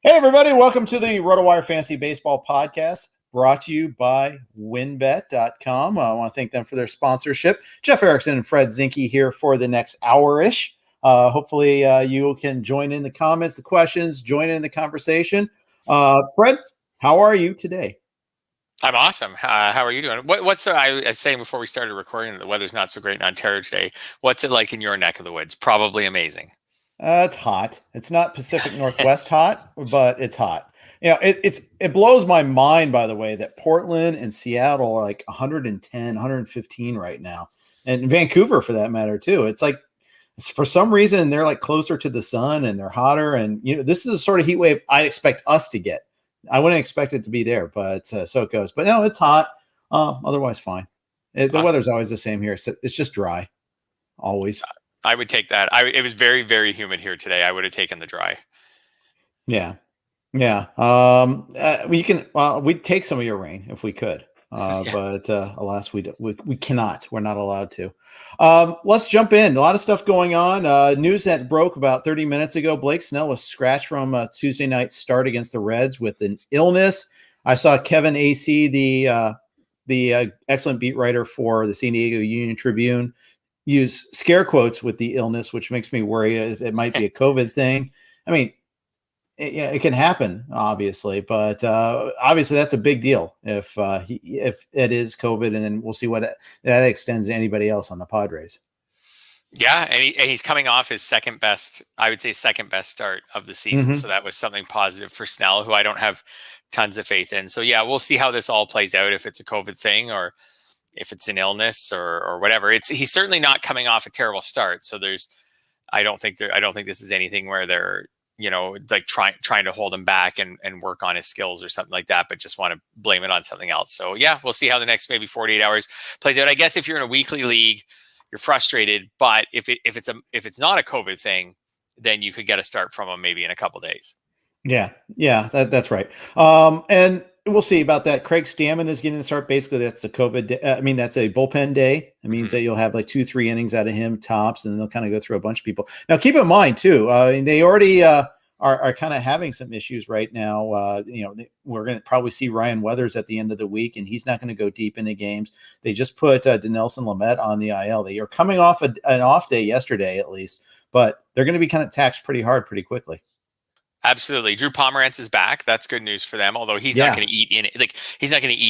Hey, everybody. Welcome to the RotoWire Fantasy Baseball Podcast, brought to you by WinBet.com. I want to thank them for their sponsorship. Jeff Erickson and Fred Zinkie here for the next hour-ish. Hopefully, you can join in the comments, the questions, join in the conversation. Fred, how are you today? I'm awesome. How are you doing? I was saying before we started recording, the weather's not so great in Ontario today. What's it like in your neck of the woods? Probably amazing. It's hot. It's not Pacific Northwest hot, but it's hot. It blows my mind, by the way, that Portland and Seattle are like 110, 115 right now, and Vancouver for that matter too. It's like for some reason they're like closer to the sun and they're hotter, and this is the sort of heat wave I'd expect us to get. I wouldn't expect it to be there, but so it goes. But no, it's hot. Otherwise, fine. The Awesome. weather's always the same here. It's just dry, always. I would take that. It was very, very humid here today. I would have taken the dry. Yeah. Yeah. We'd take some of your rain if we could. Yeah. But alas, we cannot. We're not allowed to. Let's jump in. A lot of stuff going on. News that broke about 30 minutes ago. Blake Snell was scratched from a Tuesday night start against the Reds with an illness. I saw Kevin AC, the excellent beat writer for the San Diego Union Tribune, use scare quotes with the illness, which makes me worry it might be a COVID thing. I mean, it can happen, obviously, but obviously that's a big deal if it is COVID, and then we'll see what that extends to anybody else on the Padres. Yeah, and he's coming off his second best start of the season. So that was something positive for Snell, who I don't have tons of faith in. So yeah, we'll see how this all plays out, if it's a COVID thing or if it's an illness or whatever. He's certainly not coming off a terrible start. So I don't think this is anything where they're, like trying to hold him back and work on his skills or something like that, but just want to blame it on something else. So yeah, we'll see how the next maybe 48 hours plays out. I guess if you're in a weekly league, you're frustrated, but if it's not a COVID thing, then you could get a start from him maybe in a couple days. Yeah, that's right. And we'll see about that. Craig Stammen is getting the start. Basically, that's a COVID. That's a bullpen day. It means that you'll have like 2-3 innings out of him tops, and they'll kind of go through a bunch of people. Now, keep in mind too. They already are kind of having some issues right now. We're going to probably see Ryan Weathers at the end of the week, and he's not going to go deep into games. They just put Dinelson Lamet on the IL. They are coming off an off day yesterday, at least, but they're going to be kind of taxed pretty hard pretty quickly. Absolutely. Drew Pomerantz is back. That's good news for them. Although he's not going to eat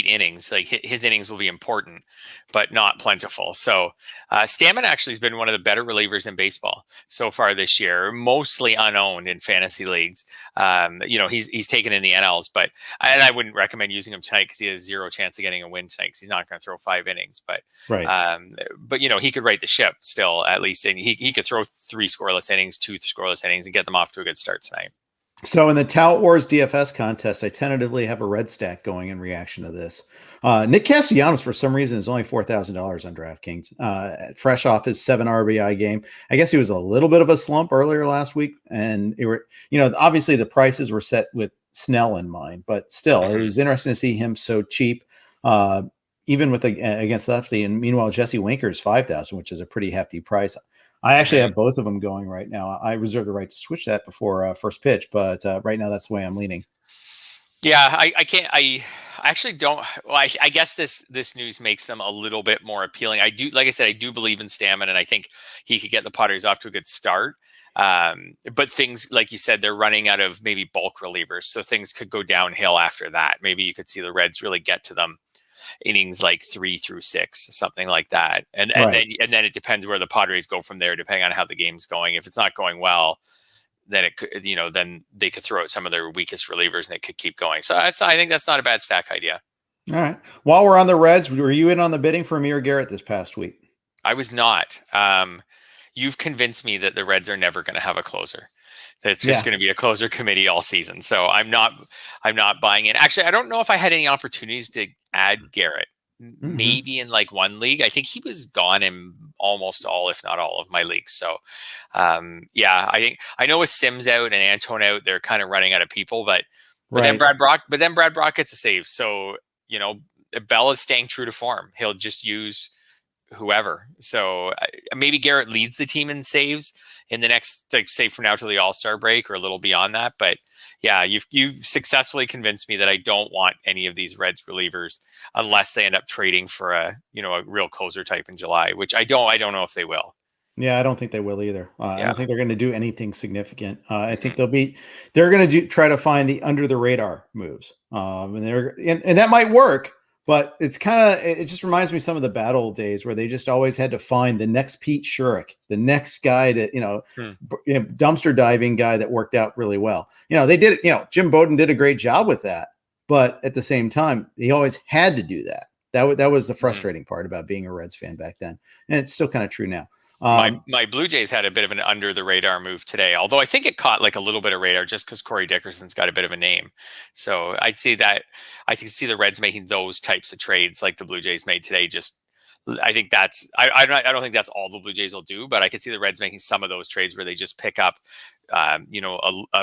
innings. Like his innings will be important, but not plentiful. So Stammen actually has been one of the better relievers in baseball so far this year, mostly unowned in fantasy leagues. He's taken in the NLs, and I wouldn't recommend using him tonight because he has zero chance of getting a win tonight because he's not going to throw 5 innings. But he could right the ship still, at least, and he could throw 3 scoreless innings, 2 scoreless innings, and get them off to a good start tonight. So in the Tout Wars DFS contest, I tentatively have a red stack going in reaction to this. Nick Castellanos, for some reason, is only $4,000 on DraftKings, fresh off his 7 RBI game. I guess he was a little bit of a slump earlier last week, and obviously the prices were set with Snell in mind, but still, it was interesting to see him so cheap, even with against lefty. And meanwhile, Jesse Winker's $5,000, which is a pretty hefty price. I actually have both of them going right now. I reserve the right to switch that before first pitch, but right now that's the way I'm leaning. Yeah, I can't. I actually don't. Well, I guess this news makes them a little bit more appealing. I do, like I said, I do believe in Stammen, and I think he could get the Padres off to a good start. But things, like you said, they're running out of maybe bulk relievers, so things could go downhill after that. Maybe you could see the Reds really get to them innings like 3 through 6, something like that, and then it depends where the Padres go from there, depending on how the game's going. If it's not going well, then it could, then they could throw out some of their weakest relievers and it could keep going. So I think that's not a bad stack idea. All right. While we're on the Reds, were you in on the bidding for Amir Garrett this past week? I was not. You've convinced me that the Reds are never going to have a closer. That it's just going to be a closer committee all season. So I'm not buying it. Actually, I don't know if I had any opportunities to add Garrett. Maybe in like one league. I think he was gone in almost all, if not all, of my leagues. So I know with Sims out and Antone out, they're kind of running out of people, but then Brad Brock gets a save. So, Bell is staying true to form. He'll just use whoever. So maybe Garrett leads the team in saves in the next, like, say from now till the All-Star break or a little beyond that. But yeah, you've successfully convinced me that I don't want any of these Reds relievers unless they end up trading for a real closer type in July, which I don't know if they will. Yeah, I don't think they will either. I Yeah. don't think they're going to do anything significant. I think Mhm. they're going to try to find the under the radar moves, and that might work. But it just reminds me of some of the bad old days where they just always had to find the next Pete Shurik, the next guy to Hmm. dumpster diving guy that worked out really well. They did. Jim Bowden did a great job with that, but at the same time, he always had to do that. That was the Mhm. frustrating part about being a Reds fan back then, and it's still kind of true now. My Blue Jays had a bit of an under the radar move today, although I think it caught like a little bit of radar just because Corey Dickerson's got a bit of a name. So I see that. I can see the Reds making those types of trades like the Blue Jays made today. I think I don't think that's all the Blue Jays will do, but I can see the Reds making some of those trades where they just pick up, a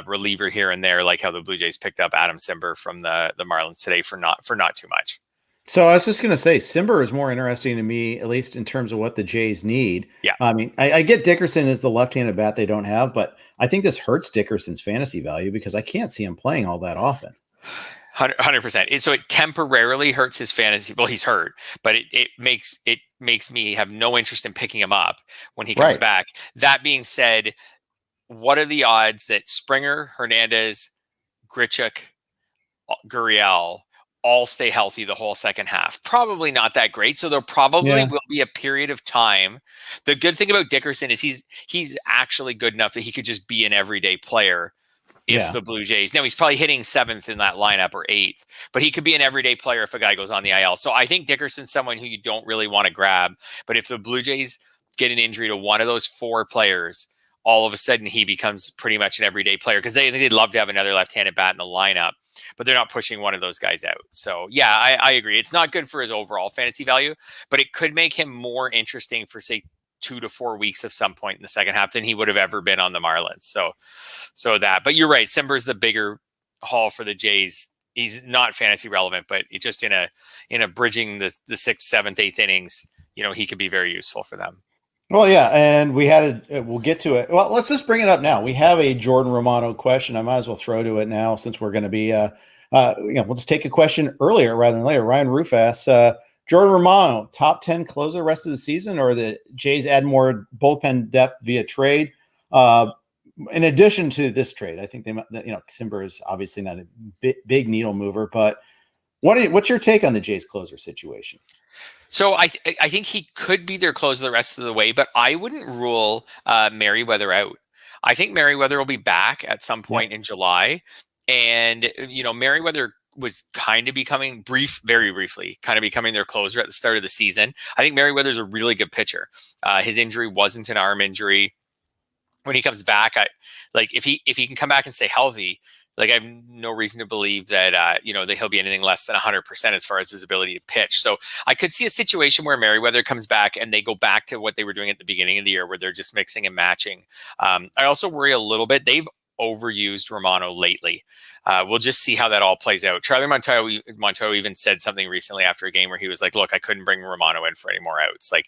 reliever here and there, like how the Blue Jays picked up Adam Simber from the Marlins today for not too much. So I was just going to say, Simber is more interesting to me, at least in terms of what the Jays need. Yeah. I mean, I get Dickerson is the left-handed bat they don't have, but I think this hurts Dickerson's fantasy value because I can't see him playing all that often. 100%. So it temporarily hurts his fantasy. Well, he's hurt, but it makes me have no interest in picking him up when he comes Right. back. That being said, what are the odds that Springer, Hernandez, Grichuk, Gurriel all stay healthy the whole second half? Probably not that great. So there probably Yeah. will be a period of time. The good thing about Dickerson is he's actually good enough that he could just be an everyday player if Yeah. the Blue Jays. Now he's probably hitting seventh in that lineup or eighth, but he could be an everyday player if a guy goes on the IL. So I think Dickerson's someone who you don't really want to grab. But if the Blue Jays get an injury to one of those four players, all of a sudden he becomes pretty much an everyday player because they'd love to have another left-handed bat in the lineup, but they're not pushing one of those guys out. So yeah, I agree. It's not good for his overall fantasy value, but it could make him more interesting for say 2 to 4 weeks of some point in the second half than he would have ever been on the Marlins. But you're right. Simber's the bigger haul for the Jays. He's not fantasy relevant, but it just in a bridging the sixth, seventh, eighth innings, he could be very useful for them. Well, yeah, and we'll get to it. Well, let's just bring it up now. We have a Jordan Romano question. I might as well throw to it now since we're going to be, we'll just take a question earlier rather than later. Ryan Roof asks, Jordan Romano, top 10 closer rest of the season, or the Jays add more bullpen depth via trade? In addition to this trade, I think Simber is obviously not a big needle mover, but what's your take on the Jays closer situation? So I think he could be their closer the rest of the way, but I wouldn't rule Merriweather out. I think Merriweather will be back at some point in July, and Merriweather was kind of becoming very briefly, kind of becoming their closer at the start of the season. I think Merriweather's a really good pitcher. His injury wasn't an arm injury. When he comes back, if he can come back and stay healthy, I have no reason to believe that that he'll be anything less than 100% as far as his ability to pitch. So I could see a situation where Merriweather comes back and they go back to what they were doing at the beginning of the year, where they're just mixing and matching. I also worry a little bit. They've overused Romano lately. We'll just see how that all plays out. Charlie Montoyo even said something recently after a game where he was like, "Look, I couldn't bring Romano in for any more outs. Like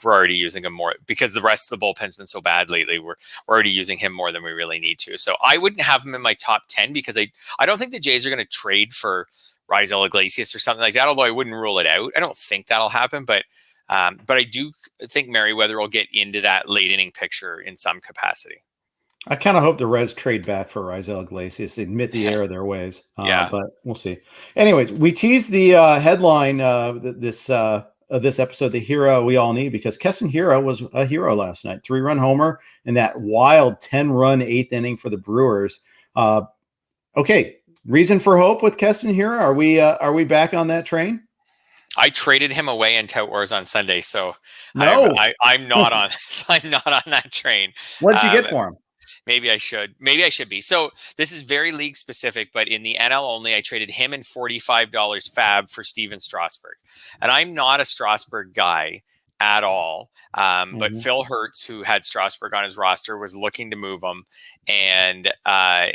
we're already using him more because the rest of the bullpen's been so bad lately. We're already using him more than we really need to." So I wouldn't have him in my top 10 because I don't think the Jays are going to trade for Rhys Iglesias or something like that. Although I wouldn't rule it out. I don't think that'll happen, but I do think Merriweather will get into that late inning picture in some capacity. I kind of hope the Reds trade back for Rhys Iglesias, admit the error of their ways. Yeah. But we'll see. Anyways, we teased the headline this episode, the hero we all need, because Keston Hiura was a hero last night. 3-run homer in that wild 10-run eighth inning for the Brewers. Okay, reason for hope with Keston Hiura. Are we back on that train? I traded him away in Tout Wars on Sunday, so no, I'm not on. I'm not on that train. What did you get for him? Maybe I should be. So this is very league specific, but in the NL only, I traded him and $45 fab for Steven Strasburg. And I'm not a Strasburg guy at all. But Phil Hertz, who had Strasburg on his roster, was looking to move him. And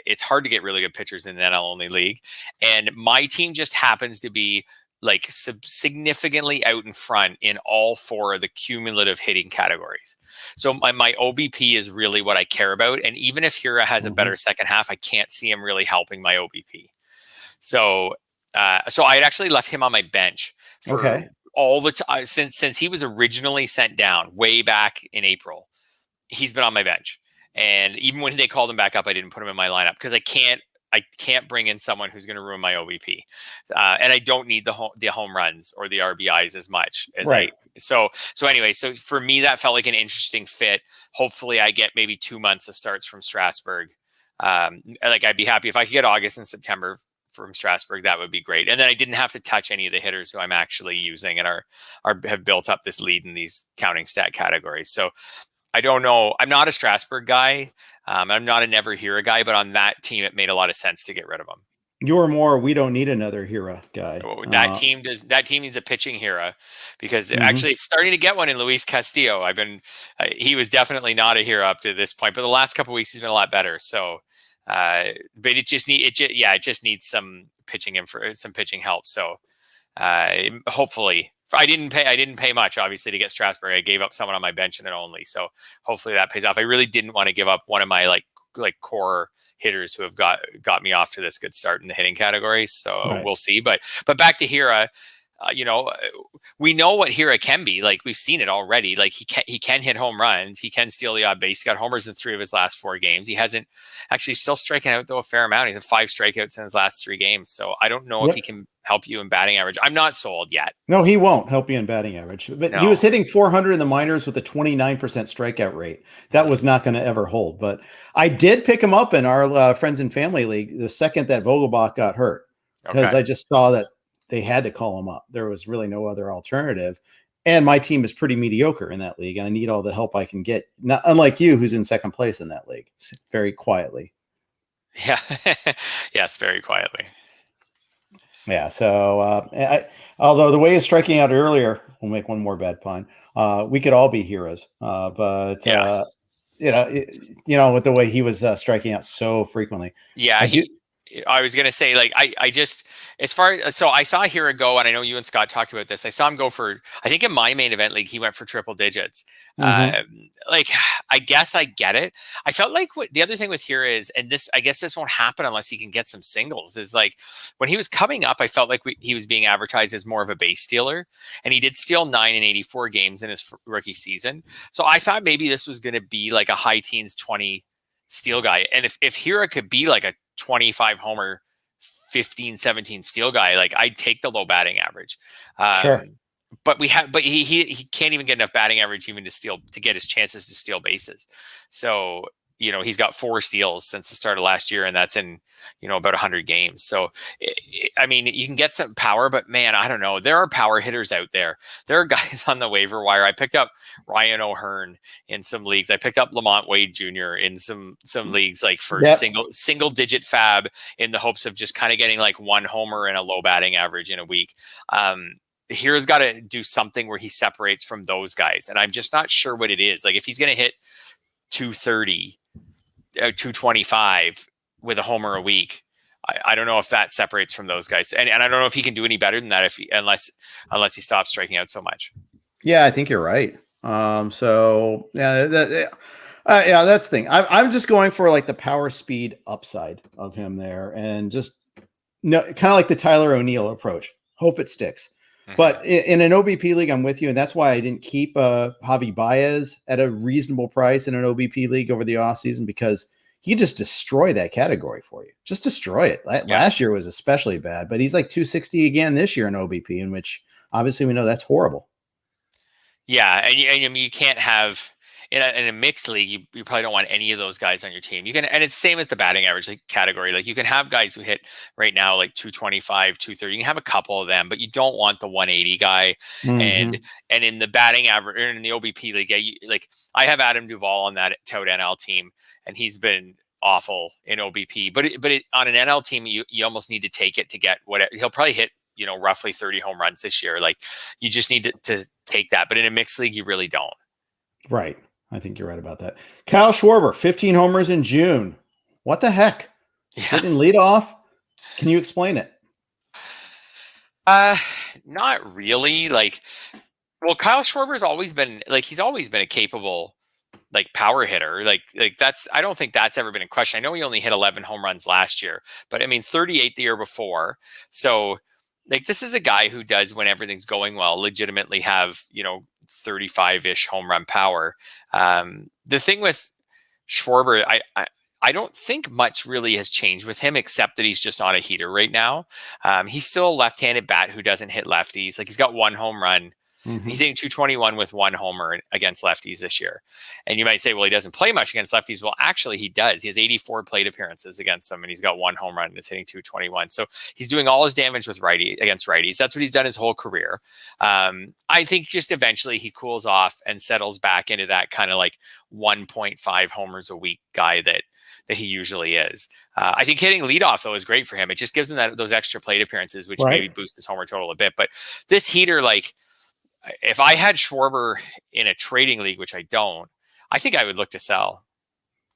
it's hard to get really good pitchers in the NL only league. And my team just happens to be like significantly out in front in all 4 of the cumulative hitting categories. So my OBP is really what I care about. And even if Hiura has a better second half, I can't see him really helping my OBP. So I had actually left him on my bench for all the time since he was originally sent down way back in April. He's been on my bench, and even when they called him back up, I didn't put him in my lineup because I can't bring in someone who's going to ruin my OBP, and I don't need the home runs or the RBIs as much as So anyway, so for me that felt like an interesting fit. Hopefully, I get maybe 2 months of starts from Strasburg. Like I'd be happy if I could get August and September from Strasburg. That would be great. And then I didn't have to touch any of the hitters who I'm actually using and have built up this lead in these counting stat categories. So I don't know. I'm not a Strasburg guy. I'm not a never Hiura guy, but on that team, it made a lot of sense to get rid of him. You're more, we don't need another Hiura guy. That team needs a pitching Hiura because actually it's starting to get one in Luis Castillo. He was definitely not a Hiura up to this point, but the last couple of weeks he's been a lot better. So, but it just needs some pitching some pitching help. So, hopefully I didn't pay much, obviously, to get Strasburg. I gave up someone on my bench and then only. So hopefully that pays off. I really didn't want to give up one of my like core hitters who have got me off to this good start in the hitting category. So we'll see. But back to Hiura, we know what Hiura can be. Like we've seen it already. Like he can hit home runs. He can steal the odd base. He's got homers in 3 of his last 4 games. He hasn't actually still striking out though a fair amount. He's had 5 strikeouts in his last 3 games. So I don't know if he can help you in batting average. I'm not sold yet. No, he won't help you in batting average. But he was hitting 400 in the minors with a 29% strikeout rate. That was not going to ever hold. But I did pick him up in our friends and family league the second that Vogelbach got hurt because I just saw that they had to call him up. There was really no other alternative. And my team is pretty mediocre in that league. And I need all the help I can get. Not unlike you, who's in second place in that league, very quietly. Yeah. Yes, very quietly. Yeah. So, although the way he's striking out earlier, we'll make one more bad pun. We could all be heroes. But with the way he was striking out so frequently. Yeah. I was going to say, like, I just, so I saw Hiura go, and I know you and Scott talked about this. I saw him go for, I think in my main event league, he went for triple digits. Like, I guess I get it. I felt like the other thing with Hiura is, and I guess this won't happen unless he can get some singles, is like when he was coming up, I felt like he was being advertised as more of a base stealer, and he did steal 9 in 84 games in his rookie season. So I thought maybe this was going to be like a high teens 20 steal guy. And if Hiura could be like a 25 homer, 15, 17 steal guy, like I'd take the low batting average. Sure. But he can't even get enough batting average even to get his chances to steal bases. So, he's got 4 steals since the start of last year, and that's in, about 100 games. So, I mean, you can get some power, but man, I don't know. There are power hitters out there. There are guys on the waiver wire. I picked up Ryan O'Hearn in some leagues. I picked up Lamont Wade Jr. in some leagues, like for single digit fab, in the hopes of just kind of getting like 1 homer and a low batting average in a week. Hiura's got to do something where he separates from those guys. And I'm just not sure what it is. Like if he's going to hit 230, 225 with a homer a week, I don't know if that separates from those guys. And I don't know if he can do any better than that unless he stops striking out so much. Yeah, I think you're right. That's the thing. I'm just going for like the power speed upside of him there, and just kind of like the Tyler O'Neill approach. Hope it sticks. But in an OBP league, I'm with you, and that's why I didn't keep Javi Baez at a reasonable price in an OBP league over the offseason, because he just destroy that category for you. Just destroy it. Last year was especially bad, but he's like 260 again this year in OBP, in which obviously we know that's horrible. Yeah, and you can't have in a mixed league. You probably don't want any of those guys on your team. You can, and it's same as the batting average category. Like you can have guys who hit right now like 225, 230. You can have a couple of them, but you don't want the 180 guy. And in the batting average, or in the OBP league, like I have Adam Duvall on that Tout NL team, and he's been awful in OBP. But on an NL team, you almost need to take it to get what he'll probably hit. Roughly 30 home runs this year. Like you just need to take that. But in a mixed league, you really don't. Right. I think you're right about that. Kyle Schwarber, 15 homers in June. What the heck? Yeah. Didn't lead off. Can you explain it? not really. Like, well, Kyle Schwarber's always been like he's always been a capable like power hitter. Like that's I don't think that's ever been in question. I know he only hit 11 home runs last year, but I mean 38 the year before. So like this is a guy who does, when everything's going well, legitimately have 35-ish home run power. The thing with Schwarber, I don't think much really has changed with him, except that he's just on a heater right now. He's still a left-handed bat who doesn't hit lefties. Like he's got one home run. Mm-hmm. He's hitting 221 with one homer against lefties this year. And you might say, well, he doesn't play much against lefties. Well, actually, he does. He has 84 plate appearances against them, and he's got one home run and is hitting 221. So he's doing all his damage with against righties. That's what he's done his whole career. I think just eventually he cools off and settles back into that kind of like 1.5 homers a week guy that he usually is. I think hitting leadoff, though, is great for him. It just gives him those extra plate appearances, which maybe boosts his homer total a bit. But this heater, like, if I had Schwarber in a trading league, which I don't, I think I would look to sell.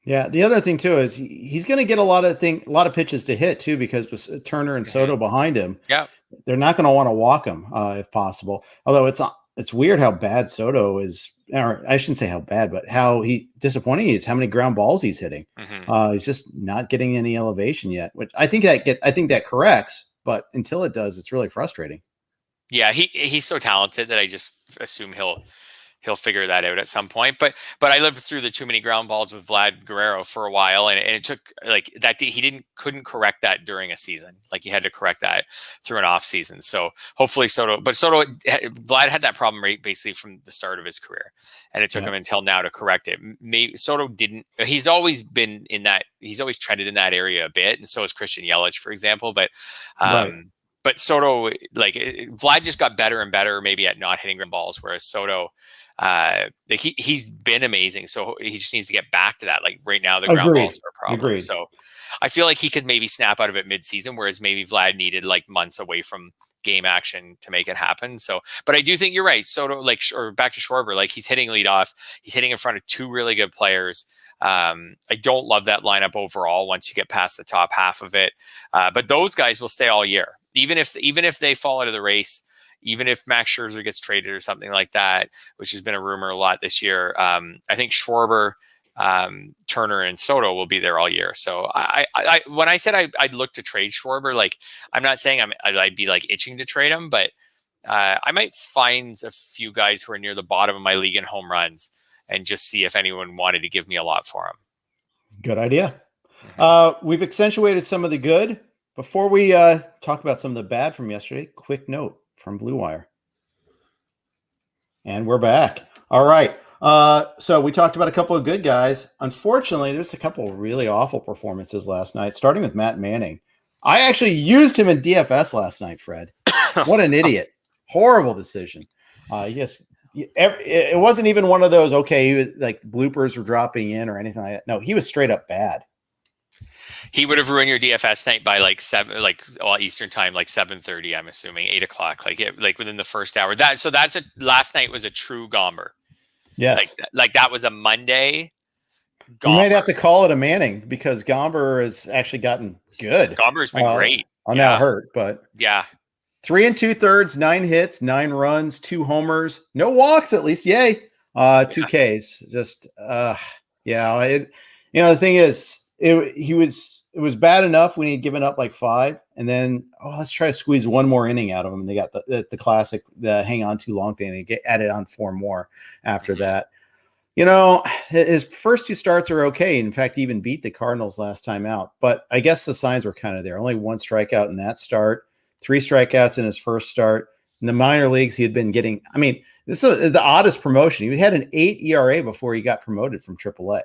Yeah. The other thing too is he's going to get a lot of pitches to hit too, because with Turner and Soto behind him, they're not going to want to walk him if possible. Although it's weird how bad Soto is, or I shouldn't say how bad, but how disappointing he is. How many ground balls he's hitting. He's just not getting any elevation yet, which I think that corrects. But until it does, it's really frustrating. Yeah, he's so talented that I just assume he'll figure that out at some point. But I lived through the too many ground balls with Vlad Guerrero for a while, and it took like that. Couldn't correct that during a season. Like he had to correct that through an off season. So hopefully Vlad had that problem basically from the start of his career, and it took him until now to correct it. Maybe Soto didn't. He's always been in that. He's always trended in that area a bit, and so is Christian Yelich, for example. But But Soto, like Vlad just got better and better maybe at not hitting ground balls, whereas Soto, he's been amazing. So he just needs to get back to that. Like right now, the ground balls are a problem. Agreed. So I feel like he could maybe snap out of it mid-season, whereas maybe Vlad needed like months away from game action to make it happen. So, but I do think you're right. Soto, or back to Schwarber, like he's hitting leadoff. He's hitting in front of two really good players. I don't love that lineup overall once you get past the top half of it. But those guys will stay all year. Even if they fall out of the race, even if Max Scherzer gets traded or something like that, which has been a rumor a lot this year, I think Schwarber, Turner, and Soto will be there all year. So I when I said I'd look to trade Schwarber, like I'm not saying I'd be like itching to trade him, but I might find a few guys who are near the bottom of my league in home runs and just see if anyone wanted to give me a lot for him. Good idea. We've accentuated some of the good. Before we talk about some of the bad from yesterday, quick note from Blue Wire. And we're back. All right. So we talked about a couple of good guys. Unfortunately, there's a couple of really awful performances last night, starting with Matt Manning. I actually used him in DFS last night, Fred. What an idiot. Horrible decision. Yes. It wasn't even one of those, okay, he was, like bloopers were dropping in or anything like that. No, he was straight up bad. He would have ruined your DFS night by like Eastern time, like 7:30. I'm assuming 8 o'clock, like within the first hour. Last night was a true Gomber. Yes, like that was a Monday. Gomber. You might have to call it a Manning because Gomber has actually gotten good. Gomber's been great. I'm now hurt, but yeah. 3 2/3, 9 hits, 9 runs, 2 homers, no walks at least. Yay. 2 Ks. Just the thing is, it was bad enough when he'd given up like 5, and then let's try to squeeze one more inning out of him. And they got the classic, the hang on too long thing. They get added on 4 more after that. His first 2 starts are okay. In fact, he even beat the Cardinals last time out. But I guess the signs were kind of there. Only 1 strikeout in that start, 3 strikeouts in his first start. In the minor leagues, he had been getting. I mean, this is the oddest promotion. He had an 8 ERA before he got promoted from AAA.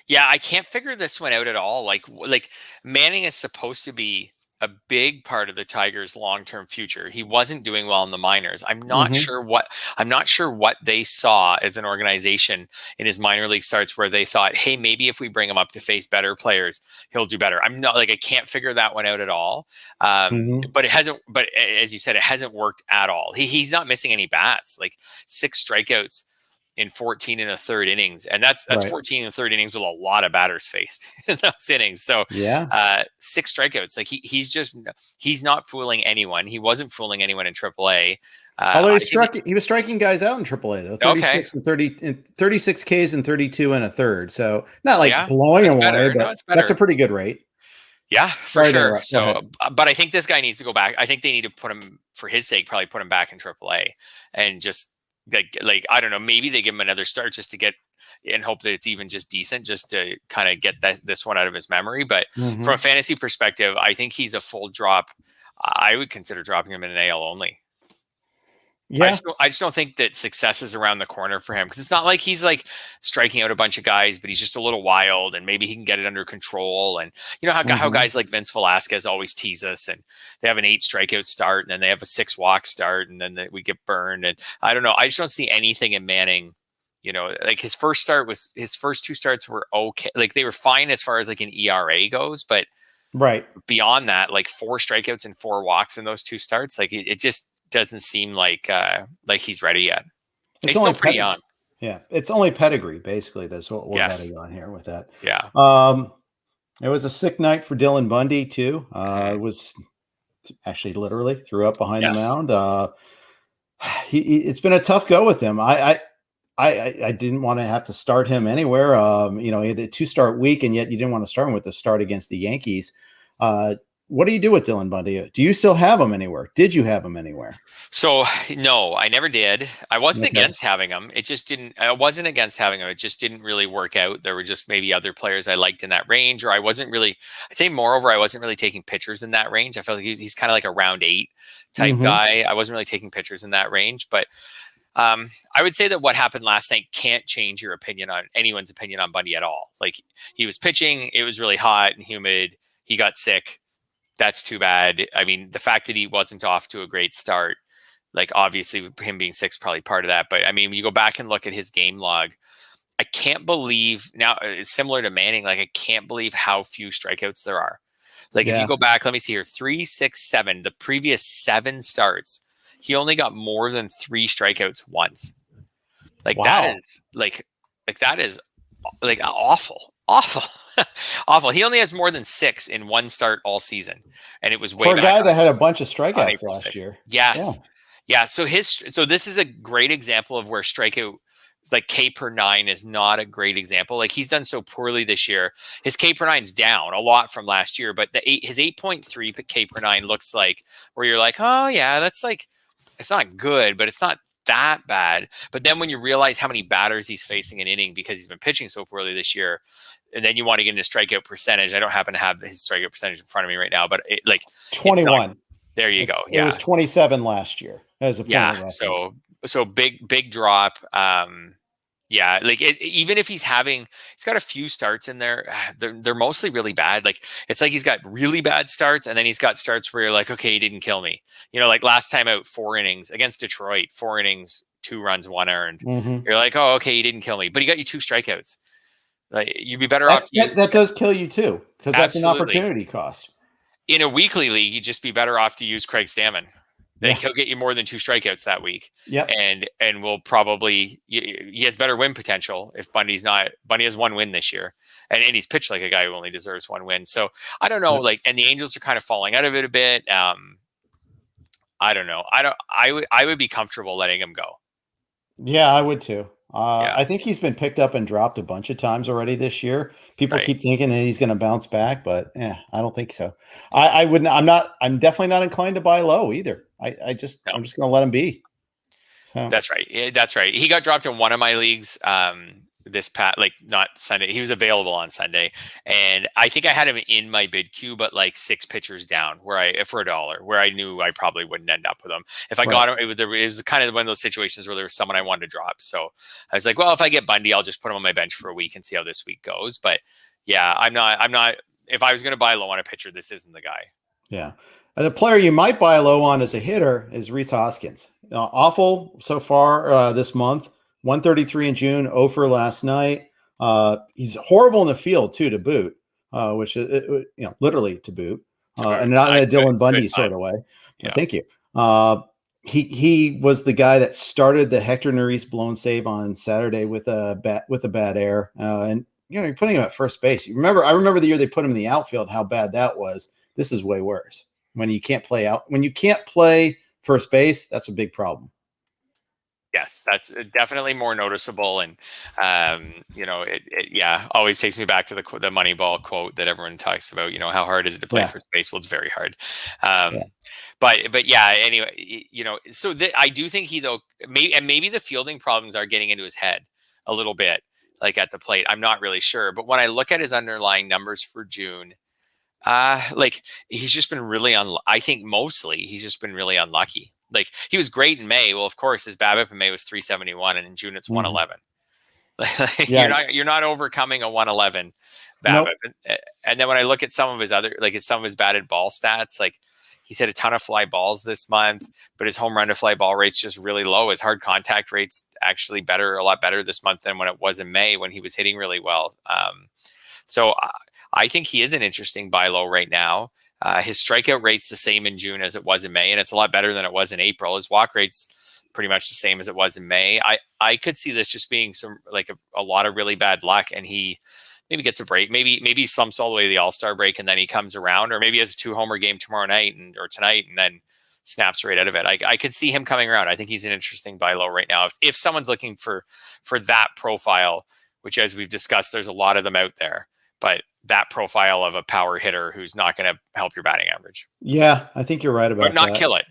Yeah, I can't figure this one out at all. Like Manning is supposed to be a big part of the Tigers' long-term future. He wasn't doing well in the minors. I'm not sure what they saw as an organization in his minor league starts where they thought, hey, maybe if we bring him up to face better players, he'll do better. I can't figure that one out at all. But it hasn't. But as you said, it hasn't worked at all. He's not missing any bats. Like 6 strikeouts in 14 and a third innings, and that's Right. 14 and a third innings with a lot of batters faced in those innings. So 6 strikeouts. Like he's not fooling anyone. He wasn't fooling anyone in AAA. Although he was striking guys out in AAA though, 36 okay. and 36 Ks and 32 and a third. So not like blowing them away, but that's a pretty good rate. Yeah, for sure. So, but I think this guy needs to go back. I think they need to put him, for his sake, probably put him back in AAA and just like I don't know, maybe they give him another start just to get and hope that it's even just decent, just to kind of get this one out of his memory. But from a fantasy perspective, I think he's a full drop. I would consider dropping him in an AL only. Yeah. I just don't think that success is around the corner for him, because it's not like he's like striking out a bunch of guys, but he's just a little wild and maybe he can get it under control. And you know how guys like Vince Velasquez always tease us, and they have an 8 strikeout start and then they have a 6 walk start and then we get burned. And I don't know. I just don't see anything in Manning. You know, like his first 2 starts were okay. Like they were fine as far as like an ERA goes, but beyond that, like 4 strikeouts and 4 walks in those 2 starts, like it just doesn't seem like he's ready yet. He's still pretty young. Yeah, it's only pedigree, basically. That's what we're betting on here with that. Yeah. It was a sick night for Dylan Bundy too. It was actually literally threw up behind the mound. It's been a tough go with him. I didn't want to have to start him anywhere. You know, he had a 2-start week, and yet you didn't want to start him with the start against the Yankees. What do you do with Dylan Bundy? Do you still have him anywhere? Did you have him anywhere? So no, I never did. I wasn't against having him. It just didn't. I wasn't against having him. It just didn't really work out. There were just maybe other players I liked in that range, or I wasn't really. I'd say moreover, I wasn't really taking pitchers in that range. I felt like he's kind of like a round 8 type guy. I wasn't really taking pitchers in that range, but I would say that what happened last night can't change your opinion on anyone's opinion on Bundy at all. Like he was pitching, it was really hot and humid. He got sick. That's too bad. I mean, the fact that he wasn't off to a great start, like obviously him being sick is probably part of that. But I mean, when you go back and look at his game log, I can't believe now it's similar to Manning. Like I can't believe how few strikeouts there are. Like if you go back, let me see here, 3, 6, 7, the previous 7 starts, he only got more than 3 strikeouts once. Like that is that is awful. Awful. He only has more than 6 in 1 start all season, and it was way for a guy that had a bunch of strikeouts last year. Yes, yeah. So this is a great example of where strikeout, like K per 9, is not a great example. Like he's done so poorly this year. His K per 9's down a lot from last year, but his 8.3 K per 9 looks like where you're like, oh yeah, that's like it's not good, but it's not that bad. But then when you realize how many batters he's facing an inning because he's been pitching so poorly this year, and then you want to get into strikeout percentage. I don't happen to have his strikeout percentage in front of me right now, but 21. There you go. It was 27 last year. As a point of reference. So big drop. Yeah, like even if he's got a few starts in there, they're mostly really bad. Like it's like he's got really bad starts, and then he's got starts where you're like, okay, he didn't kill me. You know, like last time out, 4 innings against Detroit, 4 innings, 2 runs, 1 earned. You're like, oh, okay, he didn't kill me, but he got you 2 strikeouts. Like you'd be better off. That does kill you too, because that's an opportunity cost. In a weekly league, you'd just be better off to use Craig Stammen. Like he'll get you more than 2 strikeouts that week. Yep. And will probably, he has better win potential if Bundy has 1 win this year. And he's pitched like a guy who only deserves 1 win. So I don't know, and the Angels are kind of falling out of it a bit. I don't know. I would be comfortable letting him go. Yeah, I would too. I think he's been picked up and dropped a bunch of times already this year. People keep thinking that he's going to bounce back, but I don't think so. I wouldn't. I'm definitely not inclined to buy low either. I'm just going to let him be. So. That's right. That's right. He got dropped in one of my leagues. Not Sunday. He was available on Sunday, and I think I had him in my bid queue, but like 6 pitchers down, for $1, where I knew I probably wouldn't end up with him. If I got him, it was kind of one of those situations where there was someone I wanted to drop. So I was like, well, if I get Bundy, I'll just put him on my bench for a week and see how this week goes. But yeah, I'm not. If I was going to buy low on a pitcher, this isn't the guy. Yeah. And the player you might buy low on as a hitter is Rhys Hoskins. Awful so far this month. 133 in June, 0 for last night. He's horrible in the field too, to boot, which is literally to boot, and not in a Dylan Bundy sort of way. Yeah. Thank you. he was the guy that started the Hector Neris blown save on Saturday with a bad air, and you're putting him at first base. I remember the year they put him in the outfield, how bad that was. This is way worse. When you can't play first base, that's a big problem. Yes, that's definitely more noticeable, and it always takes me back to the Moneyball quote that everyone talks about. How hard is it to play first base? Well, it's very hard. But yeah, anyway, so I do think maybe the fielding problems are getting into his head a little bit, like at the plate. I'm not really sure, but when I look at his underlying numbers for June, he's just been really I think mostly he's just been really unlucky. Like, he was great in May. Well, of course, his BABIP in May was 371, and in June it's 111. You're not overcoming a 111 BABIP. Nope. And then when I look at some of his batted ball stats, like, he's hit a ton of fly balls this month, but his home run to fly ball rate's just really low. His hard contact rate's actually a lot better this month than when it was in May, when he was hitting really well. So I think he is an interesting buy low right now. His strikeout rate's the same in June as it was in May, and it's a lot better than it was in April. His walk rate's pretty much the same as it was in May. I could see this just being a lot of really bad luck, and he maybe gets a break. Maybe he slumps all the way to the All-Star break, and then he comes around, or maybe he has a 2-homer game tomorrow night or tonight, and then snaps right out of it. I could see him coming around. I think he's an interesting buy low right now. If someone's looking for that profile, which, as we've discussed, there's a lot of them out there, but that profile of a power hitter who's not going to help your batting average. Yeah, I think you're right about that. But not kill it.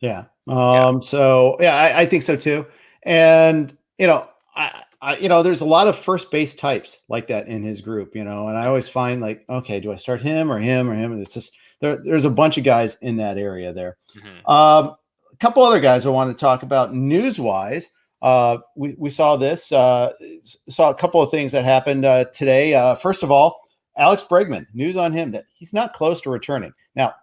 Yeah. So yeah, I think so too. And there's a lot of first base types like that in his group, and I always find, like, okay, do I start him or him or him? And it's just there's a bunch of guys in that area there. Mm-hmm. A couple other guys I want to talk about news wise. We saw this, saw a couple of things that happened today. First of all, Alex Bregman, news on him that he's not close to returning. Now,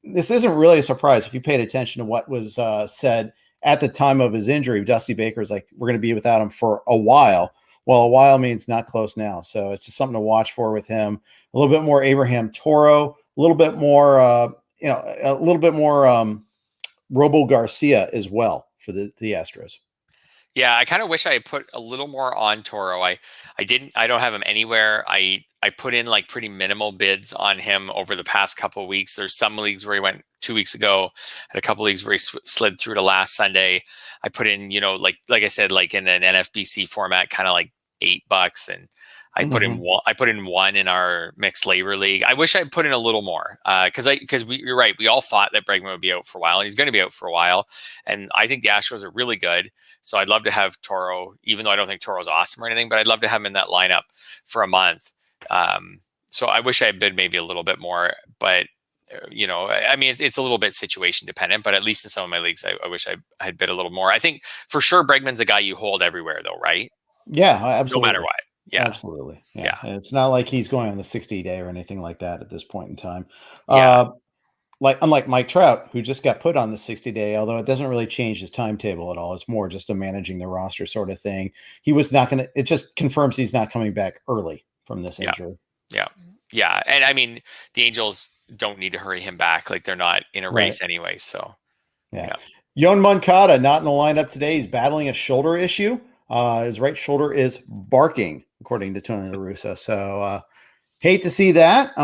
this isn't really a surprise if you paid attention to what was said at the time of his injury. Dusty Baker's like, we're going to be without him for a while. Well, a while means not close now. So it's just something to watch for with him. A little bit more Abraham Toro, a little bit more, Robo Garcia as well for the Astros. Yeah, I kind of wish I had put a little more on Toro. I don't have him anywhere. I put in like pretty minimal bids on him over the past couple of weeks. There's some leagues where he went 2 weeks ago, and a couple of leagues where he slid through to last Sunday. I put in, like I said, like in an NFBC format, kind of like $8, and I put in one in our mixed labor league. I wish I put in a little more because you're right. We all thought that Bregman would be out for a while, and he's going to be out for a while. And I think the Astros are really good. So I'd love to have Toro, even though I don't think Toro's awesome or anything, but I'd love to have him in that lineup for a month. So I wish I had bid maybe a little bit more, but I mean, it's a little bit situation dependent, but at least in some of my leagues, I wish I had bid a little more. I think for sure Bregman's a guy you hold everywhere though, right? Yeah, absolutely. No matter what. Yeah, absolutely. Yeah. It's not like he's going on the 60-day or anything like that at this point in time. Yeah. Unlike Mike Trout, who just got put on the 60-day, although it doesn't really change his timetable at all. It's more just a managing the roster sort of thing. He was not going to, it just confirms he's not coming back early from this injury. Yeah. Yeah. And I mean, the Angels don't need to hurry him back. Like, they're not in a race anyway. So, yeah. Yoan Moncada, not in the lineup today. He's battling a shoulder issue. His right shoulder is barking, according to Tony La Russa. So, hate to see that.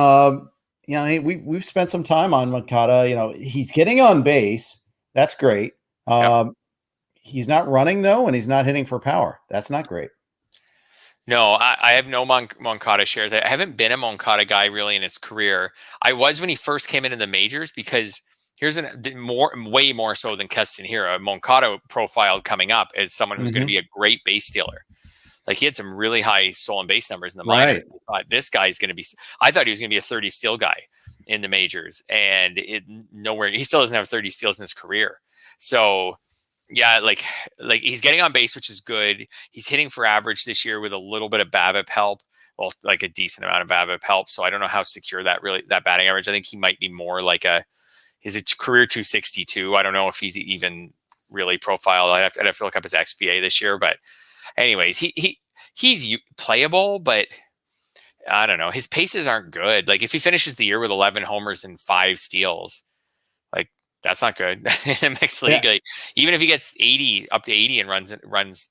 We've spent some time on Moncada. He's getting on base. That's great. He's not running though, and he's not hitting for power. That's not great. No, I have no Moncada shares. I haven't been a Moncada guy really in his career. I was when he first came into the majors, because here's way more so than Keston Hiura. Moncada profiled coming up as someone who's going to be a great base stealer. Like, he had some really high stolen base numbers in the minors. Right. This guy's going to be. I thought he was going to be a 30 steal guy in the majors, and he still doesn't have 30 steals in his career. So, yeah, like he's getting on base, which is good. He's hitting for average this year with a little bit of BABIP help. Well, like a decent amount of BABIP help. So I don't know how secure that batting average. I think he might be more like his career 262. I don't know if he's even really profiled. I'd have to look up his XPA this year, but anyways, he's playable, but I don't know. His paces aren't good. Like, if he finishes the year with 11 homers and 5 steals, like, That's not good in a mixed league. Yeah. Like, even if he gets 80 up to 80 and runs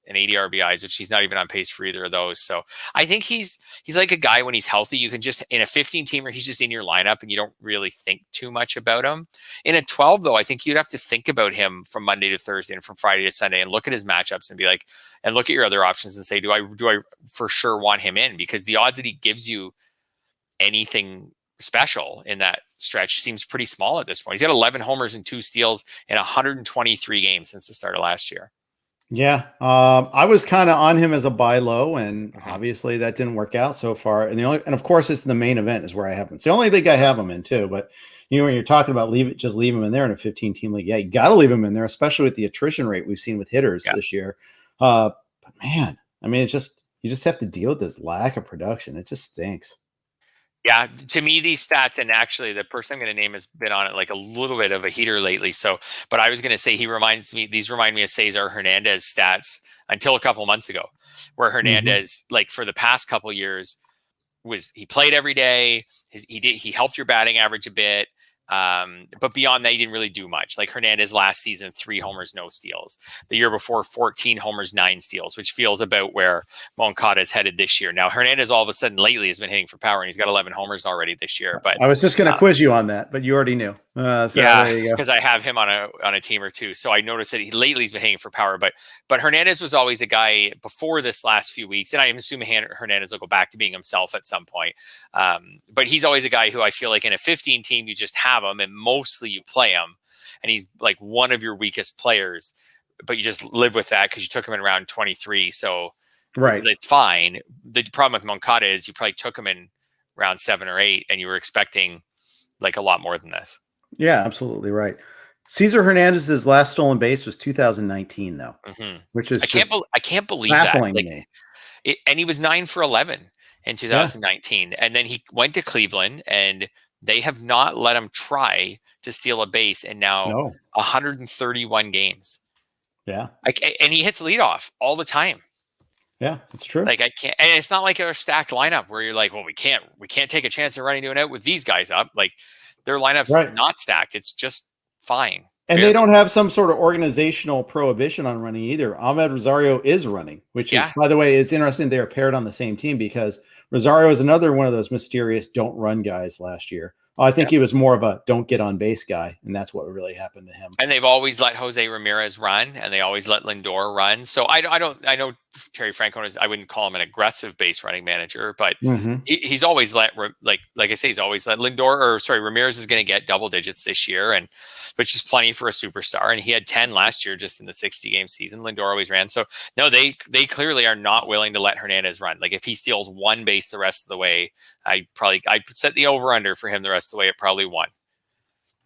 an 80 RBIs, which he's not even on pace for either of those. So I think he's like a guy when he's healthy, you can just in a 15 teamer, he's just in your lineup and you don't really think too much about him. In a 12 though, I think you'd have to think about him from Monday to Thursday and from Friday to Sunday and look at his matchups and be like, and look at your other options and say, do I for sure want him in? Because the odds that he gives you anything special in that stretch seems pretty small at this point. He's got 11 homers and 2 steals in 123 games since the start of last year. Yeah. I was kind of on him as a buy low, and obviously that didn't work out so far. And and of course it's the main event is where I have him. It's the only league I have him in too. But when you're talking about just leave him in there in a 15 team league, yeah, you got to leave him in there, especially with the attrition rate we've seen with hitters this year. But man, I mean, you just have to deal with this lack of production. It just stinks. Yeah, to me, these stats, and actually the person I'm going to name has been on it like a little bit of a heater lately. So, but I was going to say these remind me of Cesar Hernandez stats until a couple months ago, where Hernandez, like for the past couple years, he played every day. He helped your batting average a bit. But beyond that, he didn't really do much. Like Hernandez last season, 3 homers, no steals. The year before, 14 homers, 9 steals, which feels about where Moncada is headed this year. Now, Hernandez all of a sudden lately has been hitting for power, and he's got 11 homers already this year. But I was just going to quiz you on that, but you already knew. Because I have him on a team or two, so I noticed that lately he's been hitting for power. But Hernandez was always a guy before this last few weeks, and I am assuming Hernandez will go back to being himself at some point. But he's always a guy who I feel like in a 15 team you just have him, and mostly you play him, and he's like one of your weakest players, but you just live with that because you took him in round 23, so right, it's fine. The problem with Moncada is you probably took him in round 7 or 8, and you were expecting like a lot more than this. Yeah, absolutely right. Cesar Hernandez's last stolen base was 2019, though, which is I can't believe baffling that. To me. And he was 9 for 11 in 2019, and then he went to Cleveland, and they have not let him try to steal a base in now 131 games. Yeah, and he hits leadoff all the time. Yeah, that's true. Like I can't, and it's not like a stacked lineup where you're like, well, we can't take a chance of running to an out with these guys up. Like their lineup's not stacked. It's just fine. And they don't have some sort of organizational prohibition on running either. Ahmed Rosario is running, which is, by the way, it's interesting they are paired on the same team because Rosario is another one of those mysterious don't run guys last year. I think he was more of a don't get on base guy, and that's what really happened to him. And they've always let Jose Ramirez run, and they always let Lindor run. So I know Terry Francona is, I wouldn't call him an aggressive base running manager, but he's always let, like I say, he's always let Ramirez is going to get double digits this year, and which is plenty for a superstar. And he had 10 last year just in the 60 game season. Lindor always ran. So no, they clearly are not willing to let Hernandez run. Like if he steals one base the rest of the way, I'd set the over under for him the rest of the way at probably 1.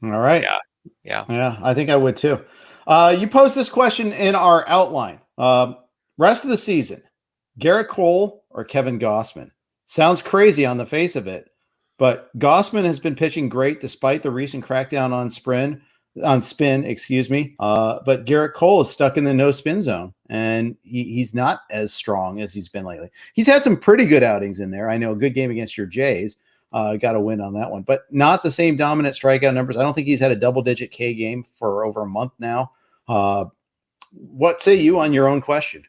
All right. Yeah. I think I would too. You posed this question in our outline. Rest of the season, Garrett Cole or Kevin Gossman? Sounds crazy on the face of it, but Gossman has been pitching great despite the recent crackdown on spin. But Garrett Cole is stuck in the no spin zone, and he's not as strong as he's been lately. He's had some pretty good outings in there. I know a good game against your Jays. Got a win on that one, but not the same dominant strikeout numbers. I don't think he's had a double-digit K game for over a month now. What say you on your own question?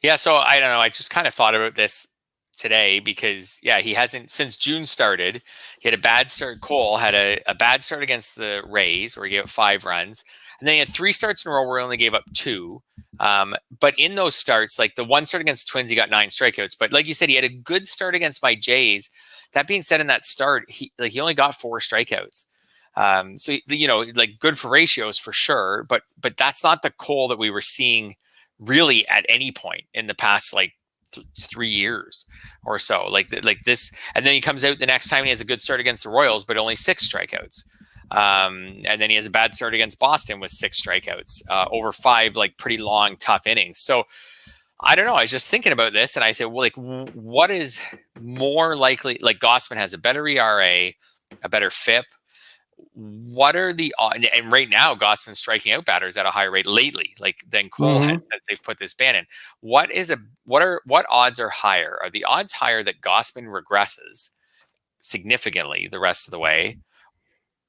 Yeah, so I don't know. I just kind of thought about this today because, he hasn't, since June started, he had a bad start. Cole had a bad start against the Rays where he gave up 5 runs. And then he had 3 starts in a row where he only gave up 2. But in those starts, like the one start against the Twins, he got 9 strikeouts. But like you said, he had a good start against my Jays. That being said, in that start, he only got 4 strikeouts. So, like good for ratios for sure. But that's not the Cole that we were seeing really at any point in the past, 3 years or so, like this. And then he comes out the next time and he has a good start against the Royals, but only 6 strikeouts. And then he has a bad start against Boston with 6 strikeouts over 5, pretty long, tough innings. So I don't know. I was just thinking about this and I said, well, what is more likely? Like Gossman has a better ERA, a better FIP. What are the, and right now Gossman's striking out batters at a higher rate lately, than Cole has since they've put this ban in. What odds are higher? Are the odds higher that Gossman regresses significantly the rest of the way,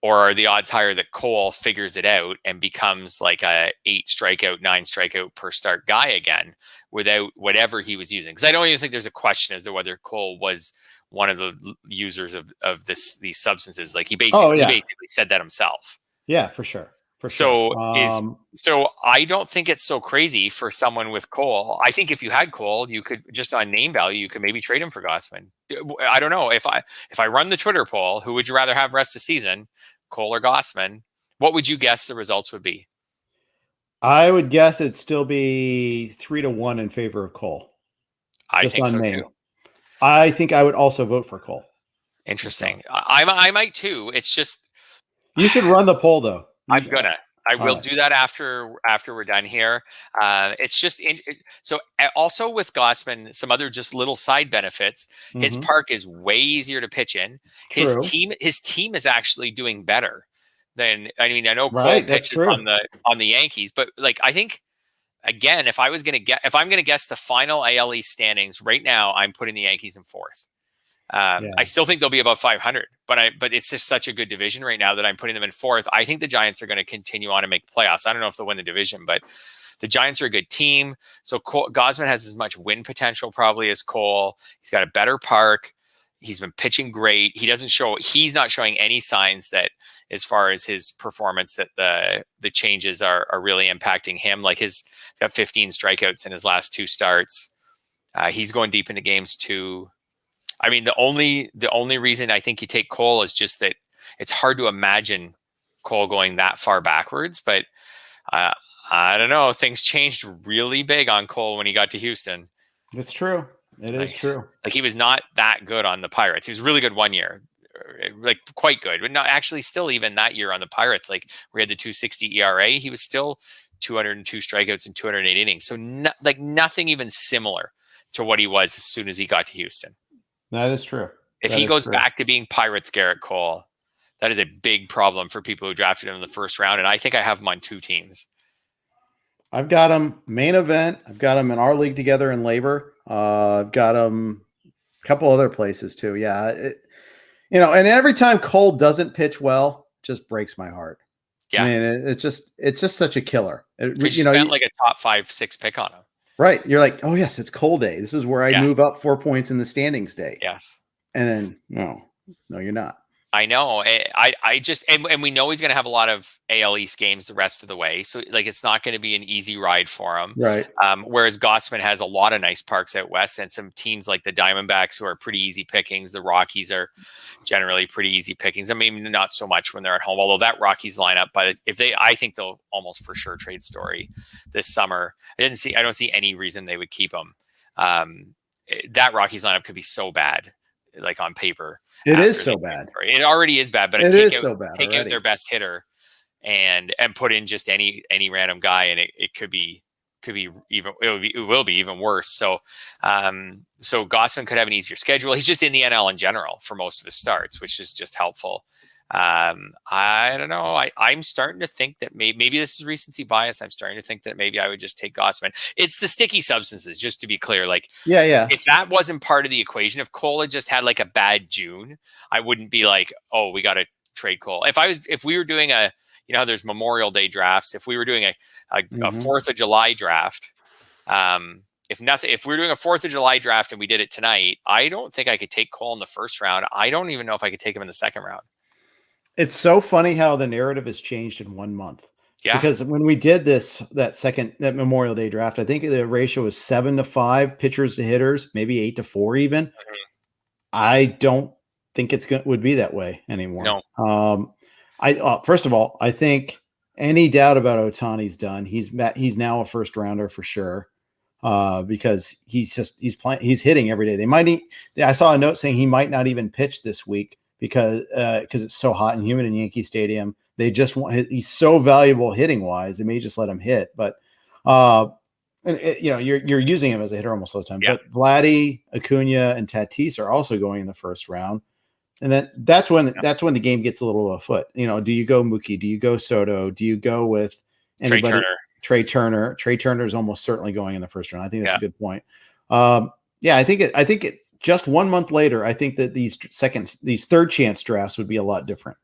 or are the odds higher that Cole figures it out and becomes like a 8 strikeout, 9 strikeout per start guy again without whatever he was using? Because I don't even think there's a question as to whether Cole was one of the users of these substances. Like he basically said that himself. Yeah, for sure. So I don't think it's so crazy for someone with Cole. I think if you had Cole, you could just on name value, you could maybe trade him for Gossman. I don't know if I run the Twitter poll, who would you rather have rest of the season, Cole or Gossman? What would you guess the results would be? I would guess it'd still be 3-1 in favor of Cole. I think so too. I think I would also vote for Cole. Interesting. I might too. It's just you should run the poll though. I will do that after we're done here. It's just so also with Gossman, some other just little side benefits. His park is way easier to pitch in. His team is actually doing better than I know Cole pitches on the Yankees, but like I think again, if I'm gonna guess the final AL East standings right now, I'm putting the Yankees in 4th. I still think they'll be above 500, but it's just such a good division right now that I'm putting them in 4th. I think the Giants are going to continue on and make playoffs. I don't know if they'll win the division, but the Giants are a good team. So Gossman has as much win potential probably as Cole. He's got a better park. He's been pitching great. He's not showing any signs that as far as his performance that the changes are really impacting him. Like he's got 15 strikeouts in his last 2 starts. He's going deep into games too. I mean, the only reason I think you take Cole is just that it's hard to imagine Cole going that far backwards. But I don't know. Things changed really big on Cole when he got to Houston. It's true. It is true. Like he was not that good on the Pirates. He was really good one year, like quite good, but not actually still even that year on the Pirates. Like we had the 2.60 ERA. He was still 202 strikeouts and 208 innings. So nothing even similar to what he was as soon as he got to Houston. That is true. If he goes back to being Pirates Garrett Cole, that is a big problem for people who drafted him in the first round. And I think I have him on 2 teams. I've got him main event. I've got him in our league together in labor. I've got him a couple other places too. Yeah. And every time Cole doesn't pitch well, it just breaks my heart. Yeah. I mean, it's just such a killer. You spent like a top 5-6 pick on him. Right. You're like, oh, yes, it's Cole day. This is where I move up 4 points in the standings day. Yes. And then, no, you're not. I know. I just, and we know he's going to have a lot of AL East games the rest of the way. So like, it's not going to be an easy ride for him. Right. Whereas Gossman has a lot of nice parks out West and some teams like the Diamondbacks who are pretty easy pickings. The Rockies are generally pretty easy pickings. I mean, not so much when they're at home, although that Rockies lineup, but I think they'll almost for sure trade Story this summer. I don't see any reason they would keep him. That Rockies lineup could be so bad, like on paper. It is so bad. It already is bad, but take out their best hitter and put in just any random guy, and it could be even it will be even worse. So so Gossman could have an easier schedule. He's just in the NL in general for most of his starts, which is just helpful. I don't know. I'm starting to think that maybe this is recency bias. I'm starting to think that maybe I would just take Gossman. It's the sticky substances, just to be clear. Like, yeah. If that wasn't part of the equation, if Cole had just had like a bad June, I wouldn't be like, oh, we got to trade Cole. If we were doing there's Memorial Day drafts. If we were doing a 4th of July draft, if we were doing a 4th of July draft and we did it tonight, I don't think I could take Cole in the first round. I don't even know if I could take him in the second round. It's so funny how the narrative has changed in 1 month. Yeah. Because when we did that Memorial Day draft, I think the ratio was 7-5 pitchers to hitters, maybe 8-4 even. Mm-hmm. I don't think would be that way anymore. No. First of all, I think any doubt about Ohtani's done. He's now a first rounder for sure. Because he's hitting every day. I saw a note saying he might not even pitch this week because it's so hot and humid in Yankee Stadium. They just he's so valuable hitting wise. They may just let him hit, but you're using him as a hitter almost all the time. Yeah. But Vladdy, Acuna, and Tatis are also going in the first round, and that's when the game gets a little afoot. Do you go Mookie? Do you go Soto? Do you go with anybody? Trey Turner. Trey Turner is almost certainly going in the first round. I think that's a good point. I think it just 1 month later, I think that these third chance drafts would be a lot different.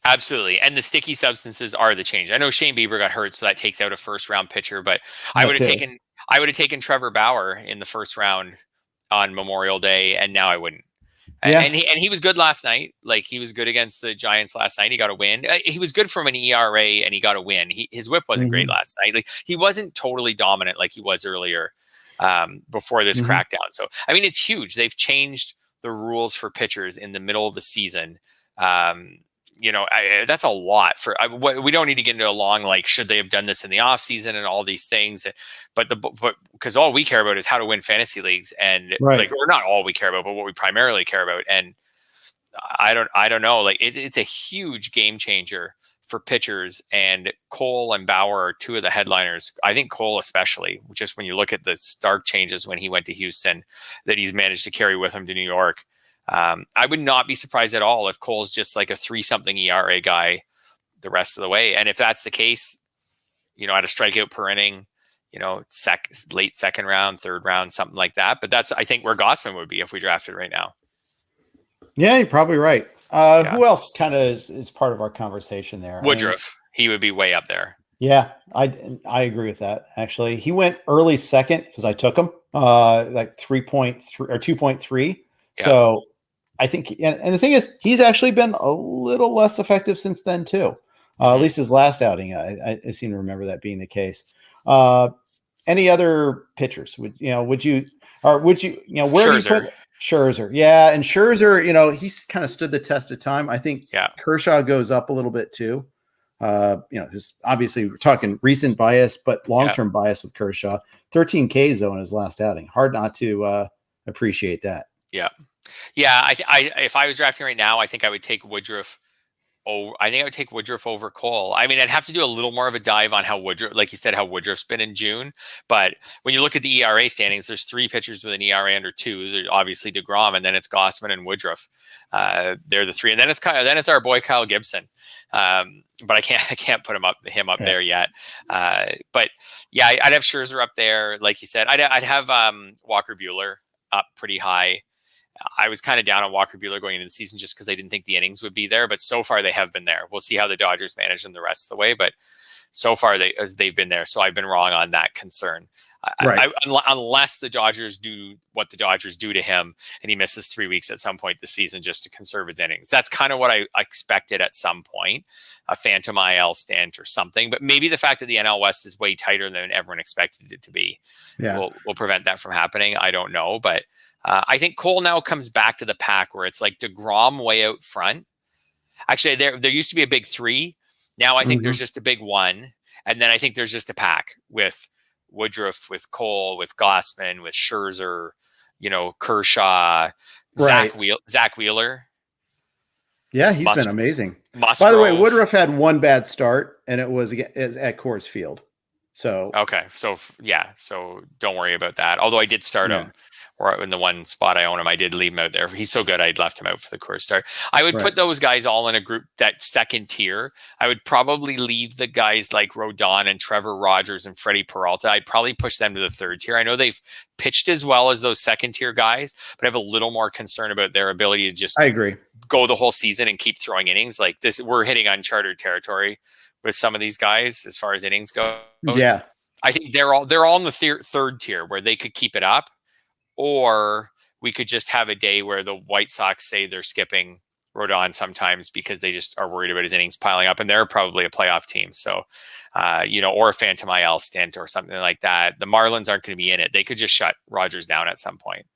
Absolutely. And the sticky substances are the change. I know Shane Bieber got hurt, so that takes out a first round pitcher, but I That would have too. taken Trevor Bauer in the first round on Memorial Day, and now I wouldn't. Yeah. And he was good last night. Like, he was good against the Giants last night. He got a win. He was good from an ERA, and he got a win. His whip wasn't great last night. Like, he wasn't totally dominant like he was earlier, before this crackdown. So I mean, it's huge. They've changed the rules for pitchers in the middle of the season. That's a lot for. We don't need to get into a long, like, should they have done this in the off season and all these things, but because all we care about is how to win fantasy leagues, and like, or not all we care about, but what we primarily care about. And I don't know, like, it's a huge game changer for pitchers, and Cole and Bauer are two of the headliners. I think Cole, especially, just when you look at the stark changes when he went to Houston that he's managed to carry with him to New York. I would not be surprised at all if Cole's just like a 3-something ERA guy the rest of the way. And if that's the case, at a strikeout per inning, late second round, third round, something like that. But that's, I think, where Gossman would be if we drafted right now. Yeah, you're probably right. Who else kind of is part of our conversation there? Woodruff. He would be way up there. Yeah, I agree with that. Actually, he went early second because I took him like 3.3 or 2.3. Yeah. So I think, and the thing is, he's actually been a little less effective since then too. At least his last outing, I seem to remember that being the case. Any other pitchers? Would you, where Scherzer. do you put Scherzer? Yeah, and Scherzer, he's kind of stood the test of time. I think Kershaw goes up a little bit too. His, obviously we're talking recent bias, but long-term bias with Kershaw. 13 Ks though in his last outing. Hard not to appreciate that. Yeah. If I was drafting right now, I think I would take Woodruff. I think I would take Woodruff over Cole. I mean, I'd have to do a little more of a dive on how Woodruff, like you said, how Woodruff's been in June. But when you look at the ERA standings, there's 3 pitchers with an ERA under 2. There's obviously DeGrom, and then it's Gossman and Woodruff. They're the 3, and then it's our boy Kyle Gibson. But I can't put him up there yet. But yeah, I'd have Scherzer up there, like you said. I'd have Walker Buehler up pretty high. I was kind of down on Walker Buehler going into the season just because I didn't think the innings would be there, but so far they have been there. We'll see how the Dodgers manage them the rest of the way, but so far they've been there. So I've been wrong on that concern. Unless the Dodgers do what the Dodgers do to him and he misses 3 weeks at some point this season just to conserve his innings. That's kind of what I expected at some point, a phantom IL stint or something. But maybe the fact that the NL West is way tighter than everyone expected it to be will prevent that from happening. I don't know, but I think Cole now comes back to the pack where it's like DeGrom way out front. Actually, there used to be a big 3. Now I think there's just a big 1. And then I think there's just a pack with Woodruff, with Cole, with Gossman, with Scherzer, Kershaw, Zach Wheeler. Yeah, he's been amazing. By the way, Woodruff had 1 bad start, and it was at Coors Field. So okay, so don't worry about that. Although I did start him, or in the one spot I own him, I did leave him out there. He's so good, I'd left him out for the Coors start. I would put those guys all in a group, that second tier. I would probably leave the guys like Rodon and Trevor Rogers and Freddie Peralta. I'd probably push them to the third tier. I know they've pitched as well as those second tier guys, but I have a little more concern about their ability to just go the whole season and keep throwing innings like this. We're hitting uncharted territory with some of these guys as far as innings go. Yeah, I think they're all in the third tier where they could keep it up, or we could just have a day where the White Sox say they're skipping Rodon sometimes because they just are worried about his innings piling up, and they're probably a playoff team. So, or a phantom IL stint or something like that. The Marlins aren't going to be in it. They could just shut Rogers down at some point.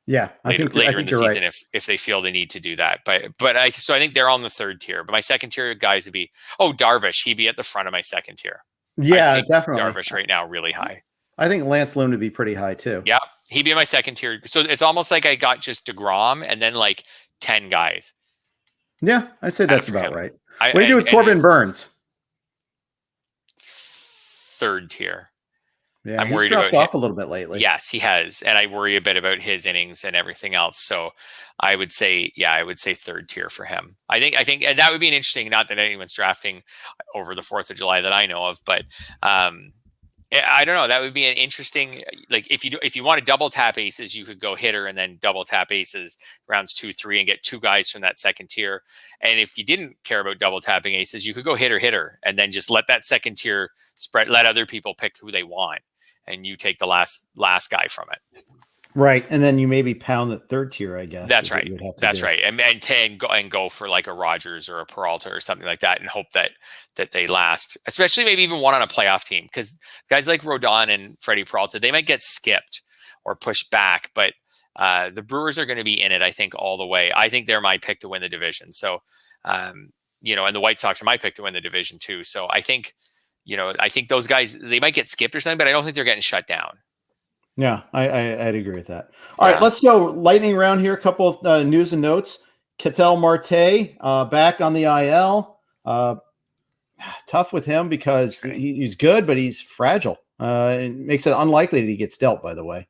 Yeah, later in the season if they feel they need to do that. But I think they're on the third tier. But my second tier guys would be Darvish. He'd be at the front of my second tier. Yeah, definitely. Darvish right now really high. I think Lance Lynn would be pretty high too. Yeah, he'd be my second tier. So it's almost like I got just DeGrom and then like 10 guys. Yeah, I'd say that's about right. What do you do with Corbin Burns? Third tier. Yeah, I'm worried about off a little bit lately. Yes, he has, and I worry a bit about his innings and everything else. So I would say third tier for him. I think, and that would be an interesting. Not that anyone's drafting over the 4th of July that I know of, but I don't know. That would be an interesting, like if you want to double tap aces, you could go hitter and then double tap aces rounds 2, 3 and get 2 guys from that second tier. And if you didn't care about double tapping aces, you could go hitter and then just let that second tier spread, let other people pick who they want. And you take the last guy from it. Right. And then you maybe pound the third tier, I guess. That's right. That's right. And go for like a Rogers or a Peralta or something like that and hope that they last, especially maybe even one on a playoff team. Because guys like Rodon and Freddie Peralta, they might get skipped or pushed back, but the Brewers are going to be in it, I think, all the way. I think they're my pick to win the division. So, and the White Sox are my pick to win the division too. So I think, I think those guys, they might get skipped or something, but I don't think they're getting shut down. Yeah, I'd agree with that. All right, let's go lightning round here. A couple of news and notes. Ketel Marte back on the IL. Tough with him because he's good, but he's fragile. It makes it unlikely that he gets dealt, by the way.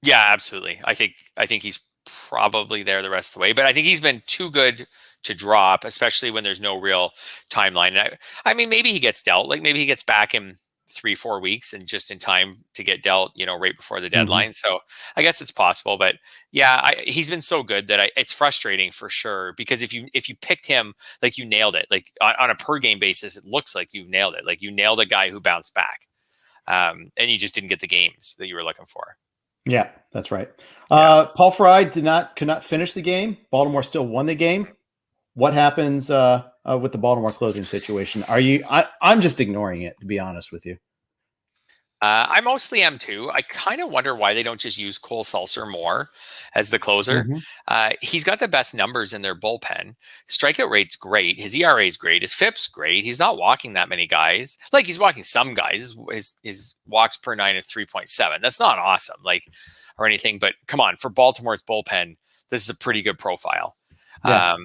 Yeah, absolutely. I think he's probably there the rest of the way, but I think he's been too good to drop, especially when there's no real timeline. I mean, maybe he gets dealt. Like maybe he gets back in 3-4 weeks and just in time to get dealt, right before the deadline. Mm-hmm. So I guess it's possible, but yeah, he's been so good that it's frustrating for sure. Because if you picked him, like you nailed it, like on a per game basis, it looks like you've nailed it. Like you nailed a guy who bounced back, and you just didn't get the games that you were looking for. Yeah, that's right. Paul Fry could not finish the game. Baltimore still won the game. What happens with the Baltimore closing situation? I'm just ignoring it, to be honest with you. I mostly am too. I kind of wonder why they don't just use Cole Sulser more as the closer. Mm-hmm. He's got the best numbers in their bullpen. Strikeout rate's great. His ERA is great. His FIP's great. He's not walking that many guys. Like he's walking some guys. His walks per 9 is 3.7. That's not awesome, or anything. But come on, for Baltimore's bullpen, this is a pretty good profile. Yeah.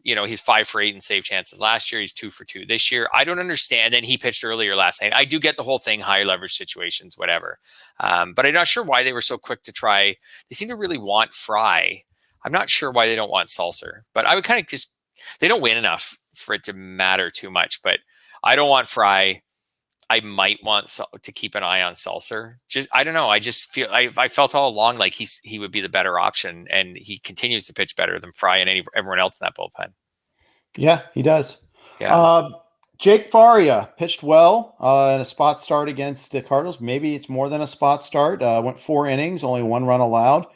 He's 5 for 8 in save chances last year. He's 2 for 2 this year. I don't understand. And he pitched earlier last night. I do get the whole thing, higher leverage situations, whatever. But I'm not sure why they were so quick to try. They seem to really want Fry. I'm not sure why they don't want Sulser, but I would kind of they don't win enough for it to matter too much, but I don't want Fry. I might want to keep an eye on Sulser. I don't know. I just feel I felt all along like he would be the better option, and he continues to pitch better than Fry and everyone else in that bullpen. Yeah, he does. Yeah. Jake Faria pitched well in a spot start against the Cardinals. Maybe it's more than a spot start. Went 4 innings, only 1 run allowed.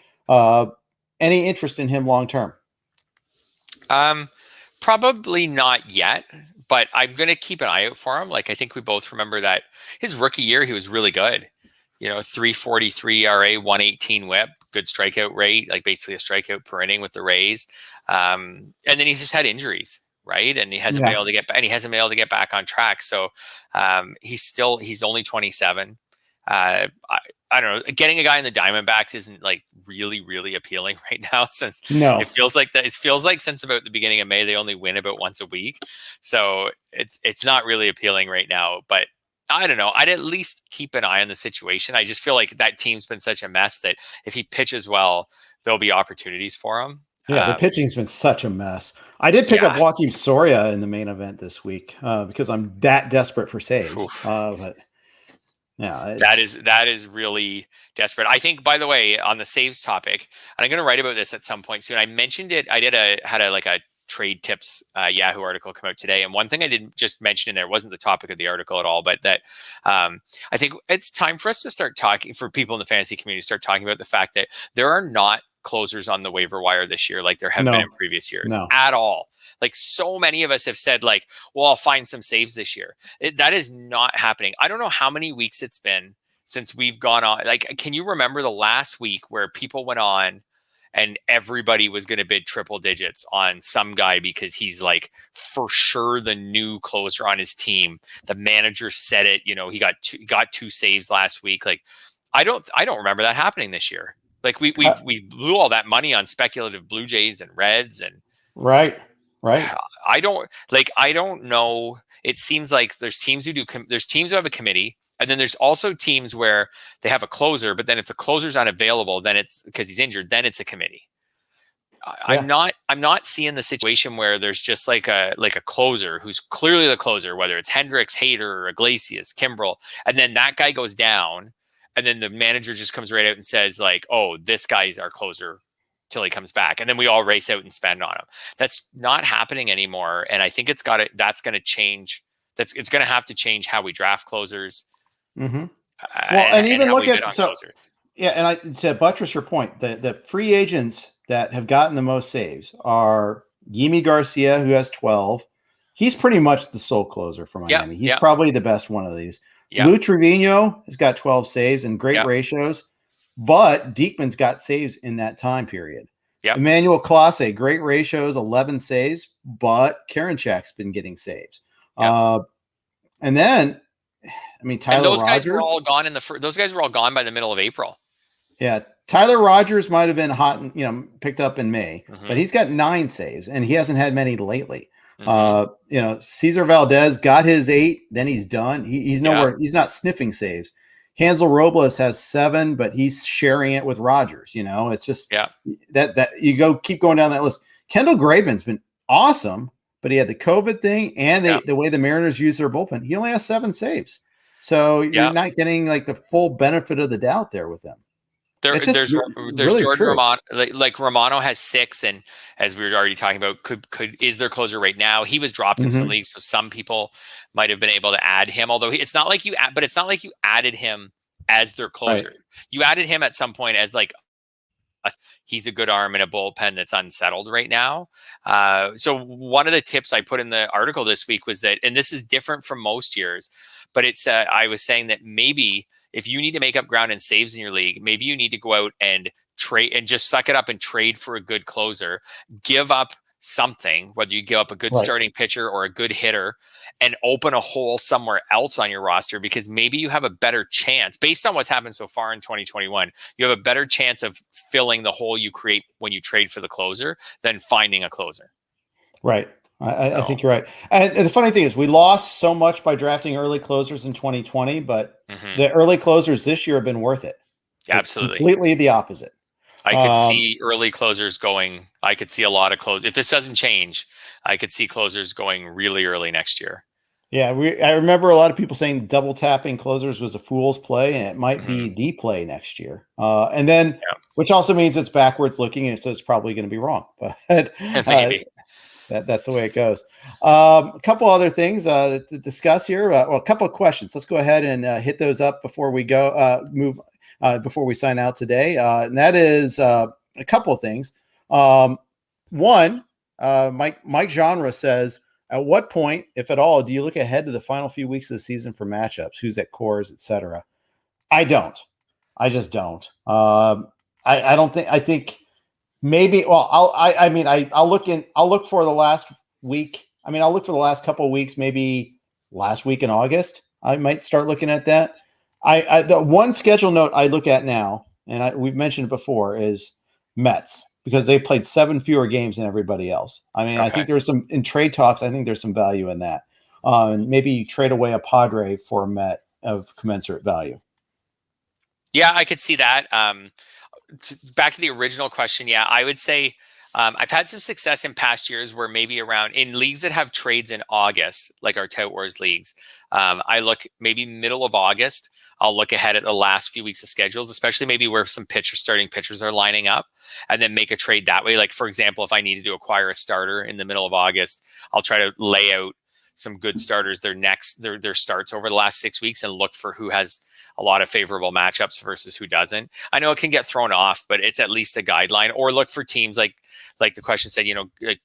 Any interest in him long term? Probably not yet. But I'm going to keep an eye out for him. Like, I think we both remember that his rookie year, he was really good. 3.43 ERA, 118 whip, good strikeout rate, like basically a strikeout per inning with the Rays. And then he's just had injuries, right? And he hasn't been able to get back on track. So he's only 27. I don't know. Getting a guy in the Diamondbacks isn't like really, really appealing right now. Since it feels like since about the beginning of May, they only win about once a week. So it's not really appealing right now. But I don't know. I'd at least keep an eye on the situation. I just feel like that team's been such a mess that if he pitches well, there'll be opportunities for him. Yeah, the pitching's been such a mess. I did pick up Joakim Soria in the main event this week because I'm that desperate for saves. But yeah, that is really desperate. I think, by the way, on the saves topic, and I'm going to write about this at some point soon. I mentioned it. I had a trade tips Yahoo article come out today, and one thing I didn't just mention in there wasn't the topic of the article at all, but that I think it's time for us to start talking, for people in the fantasy community, start talking about the fact that there are not closers on the waiver wire this year like there have been in previous years at all. Like, so many of us have said, like, well, I'll find some saves this year. That is not happening. I don't know how many weeks it's been since we've gone on. Like, can you remember the last week where people went on and everybody was going to bid triple digits on some guy because he's like for sure the new closer on his team? The manager said it. He got 2 saves last week. Like, I don't remember that happening this year. Like, we blew all that money on speculative Blue Jays and Reds and right. I don't know. It seems like there's teams who have a committee, and then there's also teams where they have a closer, but then if the closer's unavailable, then it's because he's injured, then it's a committee. I'm not seeing the situation where there's just like a closer who's clearly the closer, whether it's Hendricks, Hayter, Iglesias, Kimbrel, and then that guy goes down, and then the manager just comes right out and says like, "Oh, this guy's our closer till he comes back," and then we all race out and spend on him. That's not happening anymore, and I think that's going to change. It's going to have to change how we draft closers. Mm-hmm. And even look at closers. Yeah, and to buttress your point, the free agents that have gotten the most saves are Yimi Garcia, who has 12. He's pretty much the sole closer for Miami. He's probably the best one of these. Lou Trevino has got 12 saves and great ratios, but Diekman's got saves in that time period. Emmanuel Clase, great ratios, 11 saves, but Karinchak's been getting saves. And then, I mean, Tyler those Rogers. Guys were all gone those guys were all gone by the middle of April. Yeah, Tyler Rogers might have been hot, picked up in May, but he's got 9 saves, and he hasn't had many lately. Cesar Valdez got his 8, then he's done. He's nowhere. He's not sniffing saves. Hansel Robles has 7, but he's sharing it with Rogers. It's just that you keep going down that list. Kendall Graven's been awesome, but he had the COVID thing and the way the Mariners use their bullpen. He only has 7 saves, so you're not getting like the full benefit of the doubt there with them. There's really Jordan Romano, like Romano has 6, and as we were already talking about, is their closer right now. He was dropped in some leagues, so some people might have been able to add him. Although it's not like you added him as their closer. Right. You added him at some point as like he's a good arm in a bullpen that's unsettled right now. So one of the tips I put in the article this week was that, and this is different from most years, but it's I was saying that maybe if you need to make up ground in saves in your league, maybe you need to go out and trade and just suck it up and trade for a good closer. Give up something, whether you give up a good starting pitcher or a good hitter, and open a hole somewhere else on your roster, because maybe you have a better chance, based on what's happened so far in 2021, you have a better chance of filling the hole you create when you trade for the closer than finding a closer. Right. I think you're right. And the funny thing is we lost so much by drafting early closers in 2020, but the early closers this year have been worth it. Absolutely. Completely the opposite. I could see early closers going. I could see a lot of closers. If this doesn't change, I could see closers going really early next year. Yeah, I remember a lot of people saying double tapping closers was a fool's play, and it might be the play next year. And then, which also means it's backwards looking, and so it's probably going to be wrong. But maybe. That's the way it goes. A couple other things to discuss here. A couple of questions. Let's go ahead and hit those up before we go before we sign out today. And that is a couple of things. One, Mike Genre says, at what point, if at all, do you look ahead to the final few weeks of the season for matchups, who's at cores, etc.? I don't. I just don't. I don't think. I think. Maybe. Well, I'll look for the last week. I'll look for the last couple of weeks. Maybe last week in August, I might start looking at that. The one schedule note I look at now, and we've mentioned it before, is Mets, because they played 7 fewer games than everybody else. I think there's some in trade talks. I think there's some value in that. Maybe you trade away a Padre for a Met of commensurate value. Yeah, I could see that. Back to the original question, I would say I've had some success in past years where maybe around in leagues that have trades in August, like our Tout Wars leagues. I look maybe middle of August. I'll look ahead at the last few weeks of schedules, especially maybe where some starting pitchers are lining up, and then make a trade that way. Like, for example, if I needed to acquire a starter in the middle of August, I'll try to lay out some good starters, their starts over the last 6 weeks, and look for who has a lot of favorable matchups versus who doesn't. I know it can get thrown off, but it's at least a guideline. Or look for teams like the question said,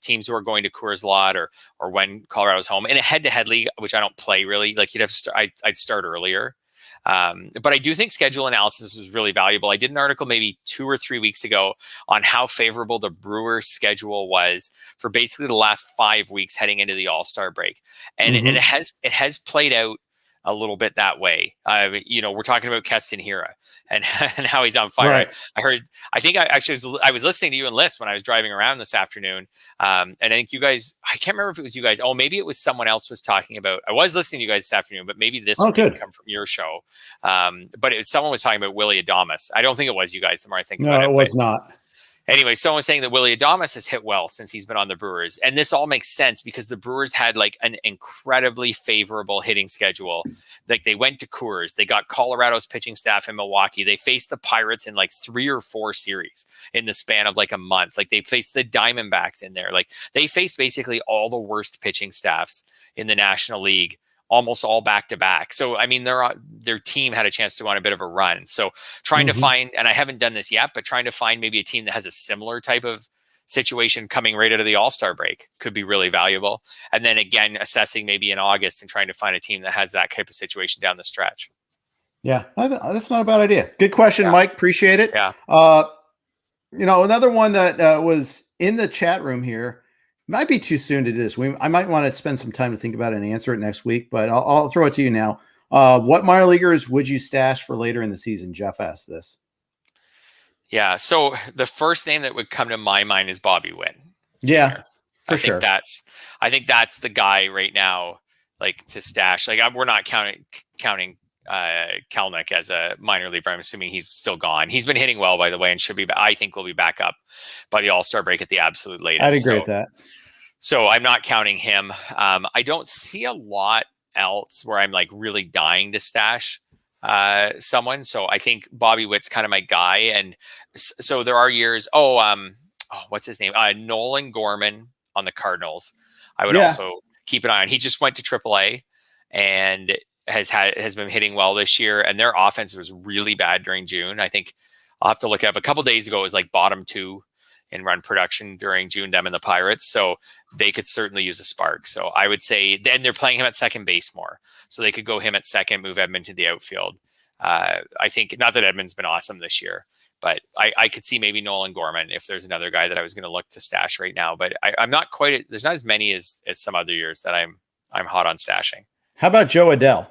teams who are going to Coors Lot or when Colorado's home in a head-to-head league, which I don't play really. Like you'd have to I'd start earlier. But I do think schedule analysis is really valuable. I did an article maybe 2 or 3 weeks ago on how favorable the Brewers schedule was for basically the last 5 weeks heading into the All-Star break. And it has played out a little bit that way. We're talking about Keston Hiura and how he's on fire. Right. I was listening to you and List when I was driving around this afternoon. And I think you guys, I can't remember if it was you guys. Oh, maybe it was someone else was talking about, I was listening to you guys this afternoon, but maybe this would come from your show. But someone was talking about Willy Adames. I don't think it was you guys the more I think about it. No, it was not. Anyway, someone's saying that Willie Adames has hit well since he's been on the Brewers. And this all makes sense because the Brewers had like an incredibly favorable hitting schedule. Like they went to Coors, they got Colorado's pitching staff in Milwaukee. They faced the Pirates in like 3 or 4 series in the span of like a month. Like they faced the Diamondbacks in there. Like they faced basically all the worst pitching staffs in the National League, almost all back to back. So, I mean, their team had a chance to go on a bit of a run. So trying to find, and I haven't done this yet, but trying to find maybe a team that has a similar type of situation coming right out of the All-Star break could be really valuable. And then again, assessing maybe in August and trying to find a team that has that type of situation down the stretch. Yeah, that's not a bad idea. Good question, Mike. Appreciate it. Yeah. Another one that was in the chat room here. Might be too soon to do this. I might want to spend some time to think about it and answer it next week, but I'll throw it to you now. What minor leaguers would you stash for later in the season? Jeff asked this. Yeah. So the first name that would come to my mind is Bobby Witt. Yeah, I think that's the guy right now, like to stash. Like we're not counting Kelnick as a minor leaguer. I'm assuming he's still gone. He's been hitting well, by the way, and I think will be back up by the All-Star break at the absolute latest. I'd agree with that. So I'm not counting him. I don't see a lot else where I'm like really dying to stash someone. So I think Bobby Witt's kind of my guy. And so there are years. What's his name? Nolan Gorman on the Cardinals. I would also keep an eye on. He just went to AAA and has been hitting well this year. And their offense was really bad during June. I think I'll have to look it up. A couple days ago, it was like bottom 2 in run production during June, them and the Pirates. So they could certainly use a spark. So I would say then they're playing him at second base more. So they could go him at second, move Edmund to the outfield. I think not that Edmund's been awesome this year, but I could see maybe Nolan Gorman if there's another guy that I was going to look to stash right now. But I'm not quite, there's not as many as some other years that I'm hot on stashing. How about Joe Adell?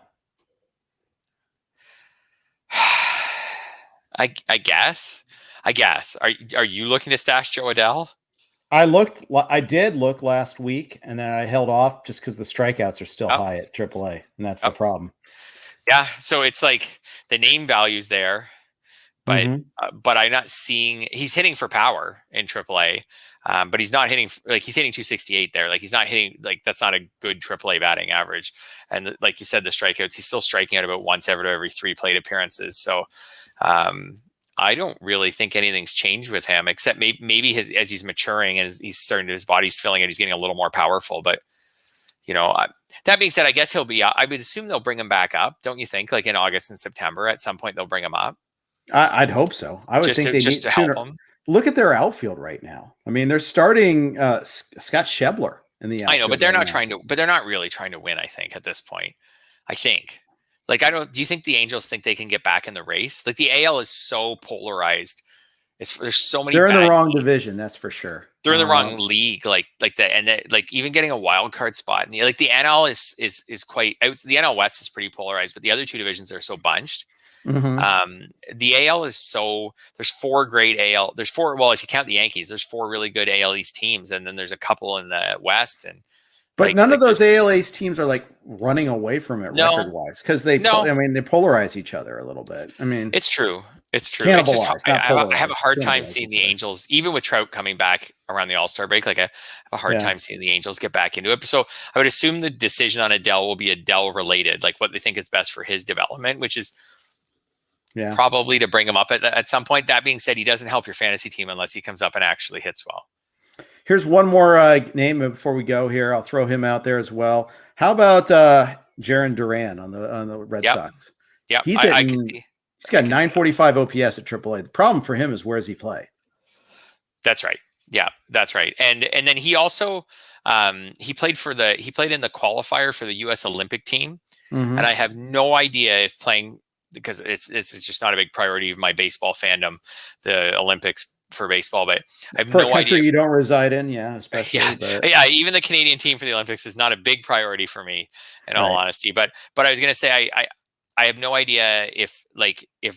I guess. Are you looking to stash Joe Adell? I did look last week, and then I held off just because the strikeouts are still high at AAA, and that's the problem. Yeah, so it's like the name value's there, but I'm not seeing. He's hitting for power in AAA, but he's not hitting he's hitting 268 there. Like he's not hitting that's not a good AAA batting average. And like you said, the strikeouts, he's still striking out about once every 3 plate appearances. So. I don't really think anything's changed with him, except maybe as he's maturing and he's starting to, his body's filling it, he's getting a little more powerful. But, that being said, I guess he'll be, I would assume they'll bring him back up. Don't you think? Like in August and September, at some point they'll bring him up. I'd hope so. I would think they need to help him. Look at their outfield right now. I mean, they're starting Scott Schebler in the outfield. I know, but they're not really trying to win, I think, at this point. Do you think the Angels think they can get back in the race? Like the AL is so polarized. There's so many. They're in the wrong division, that's for sure. They're in the wrong league. Even getting a wild card spot. And the NL is quite out. The NL West is pretty polarized, but the other 2 divisions are so bunched. The AL is there's 4 great AL. There's 4. Well, if you count the Yankees, there's 4 really good AL East teams, and then there's a couple in the West. But none of those AL East teams are running away from it record-wise because they polarize each other a little bit. I mean, it's true. It's true. I have a hard time seeing the Angels, even with Trout coming back around the All-Star break. I have a hard time seeing the Angels get back into it. So I would assume the decision on Adell will be Adell related, like what they think is best for his development, which is probably to bring him up at some point. That being said, he doesn't help your fantasy team unless he comes up and actually hits well. Here's one more name before we go here. I'll throw him out there as well. How about Jaron Duran on the Red Sox? Yeah, he's got 945 OPS at AAA. The problem for him is where does he play? That's right. Yeah, that's right. And then he also he played in the qualifier for the U.S. Olympic team, and I have no idea if playing because it's just not a big priority of my baseball fandom, the Olympics. For baseball, but I have no idea. You don't reside in, especially. Even the Canadian team for the Olympics is not a big priority for me, in all honesty. But I was going to say, I have no idea if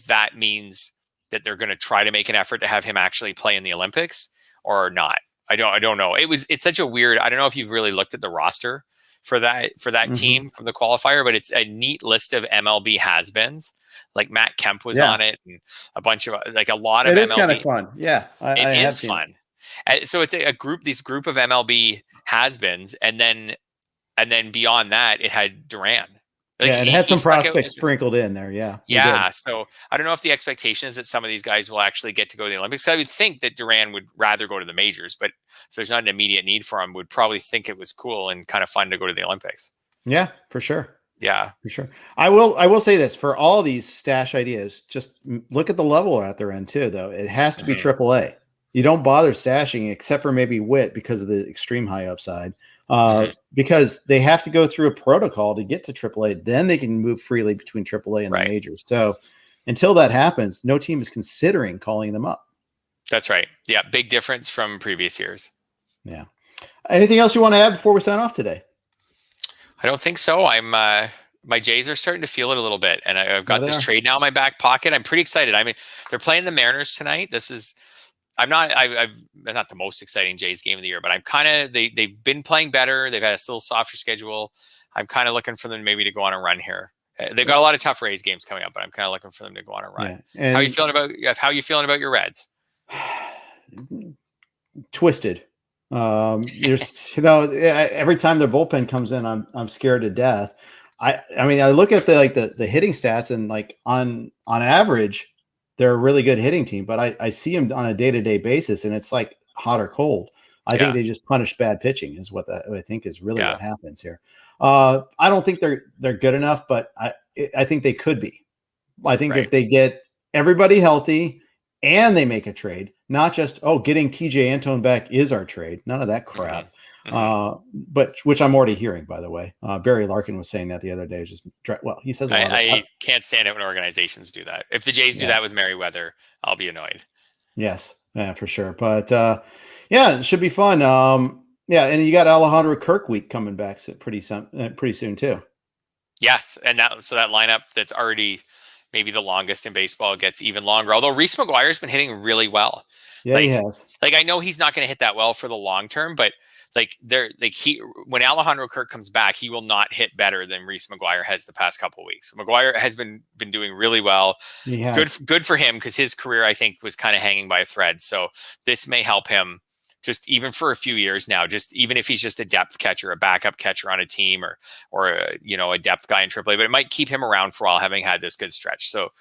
that means that they're going to try to make an effort to have him actually play in the Olympics or not. I don't know. It's such a weird. I don't know if you've really looked at the roster for that team from the qualifier, but it's a neat list of MLB has-beens. Like Matt Kemp was on it, and a bunch of like a lot of MLB. It is kind of fun. Yeah, it is fun. So it's a group of MLB has-beens, and then beyond that, it had Duran. Like it had some prospects sprinkled in there. Yeah. So I don't know if the expectation is that some of these guys will actually get to go to the Olympics. I would think that Duran would rather go to the majors, but if there's not an immediate need for him, would probably think it was cool and kind of fun to go to the Olympics. Yeah, for sure. Yeah, for sure. I will say this for all these stash ideas, just look at the level at their end too, though. It has to be AAA. You don't bother stashing except for maybe Witt because of the extreme high upside. Because they have to go through a protocol to get to AAA, then they can move freely between AAA and the majors. So until that happens, no team is considering calling them up. That's right. Yeah, big difference from previous years. Yeah. Anything else you want to add before we sign off today? I don't think so. My Jays are starting to feel it a little bit, and I've got this trade now in my back pocket. I'm pretty excited. I mean, they're playing the Mariners tonight. I'm not the most exciting Jays game of the year, but I'm kind of, they've been playing better. They've had a still softer schedule. I'm kind of looking for them maybe to go on a run here. They've got a lot of tough Rays games coming up, but I'm kind of looking for them to go on a run. Yeah. How are you feeling about your Reds? Twisted. There's, every time their bullpen comes in, I'm scared to death. I mean, I look at the hitting stats, and like on average, they're a really good hitting team, but I see them on a day-to-day basis, and it's like hot or cold. I think they just punish bad pitching is what I think is really what happens here. I don't think they're good enough, but I think they could be. I think if they get everybody healthy and they make a trade, not just, getting TJ Antone back is our trade. None of that crap. But which I'm already hearing, by the way. Barry Larkin was saying that the other day. He says I can't stand it when organizations do that. If the Jays do that with Merriweather, I'll be annoyed. Yes, for sure. But it should be fun. And you got Alejandro Kirk week coming back pretty soon too. Yes, and that lineup that's already maybe the longest in baseball gets even longer. Although Rhys Maguire's been hitting really well. Yeah, he has. Like, I know he's not going to hit that well for the long term, but when Alejandro Kirk comes back, he will not hit better than Rhys Maguire has the past couple of weeks. Maguire has been doing really well. Good for him, because his career, I think, was kind of hanging by a thread. So this may help him just even for a few years now, just even if he's just a depth catcher, a backup catcher on a team, or a depth guy in AAA, but it might keep him around for a while, having had this good stretch. So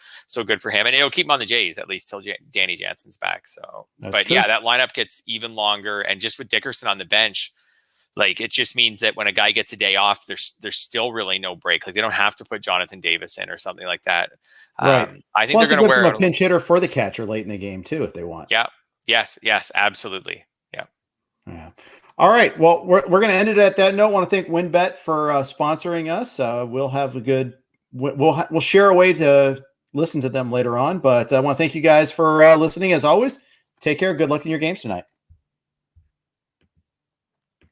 good for him, and it'll keep him on the Jays at least till Danny Jansen's back. So, but true. That lineup gets even longer, and just with Dickerson on the bench, like, it just means that when a guy gets a day off, there's still really no break. Like, they don't have to put Jonathan Davis in or something like that. Right. I think they're going to wear a pinch hitter for the catcher late in the game too, if they want. Yeah. Yes. Absolutely. Yeah. All right. Well, we're going to end it at that note. I want to thank WinBet for sponsoring us. We'll have we'll share a way to listen to them later on, but I want to thank you guys for listening as always. Take care. Good luck in your games tonight.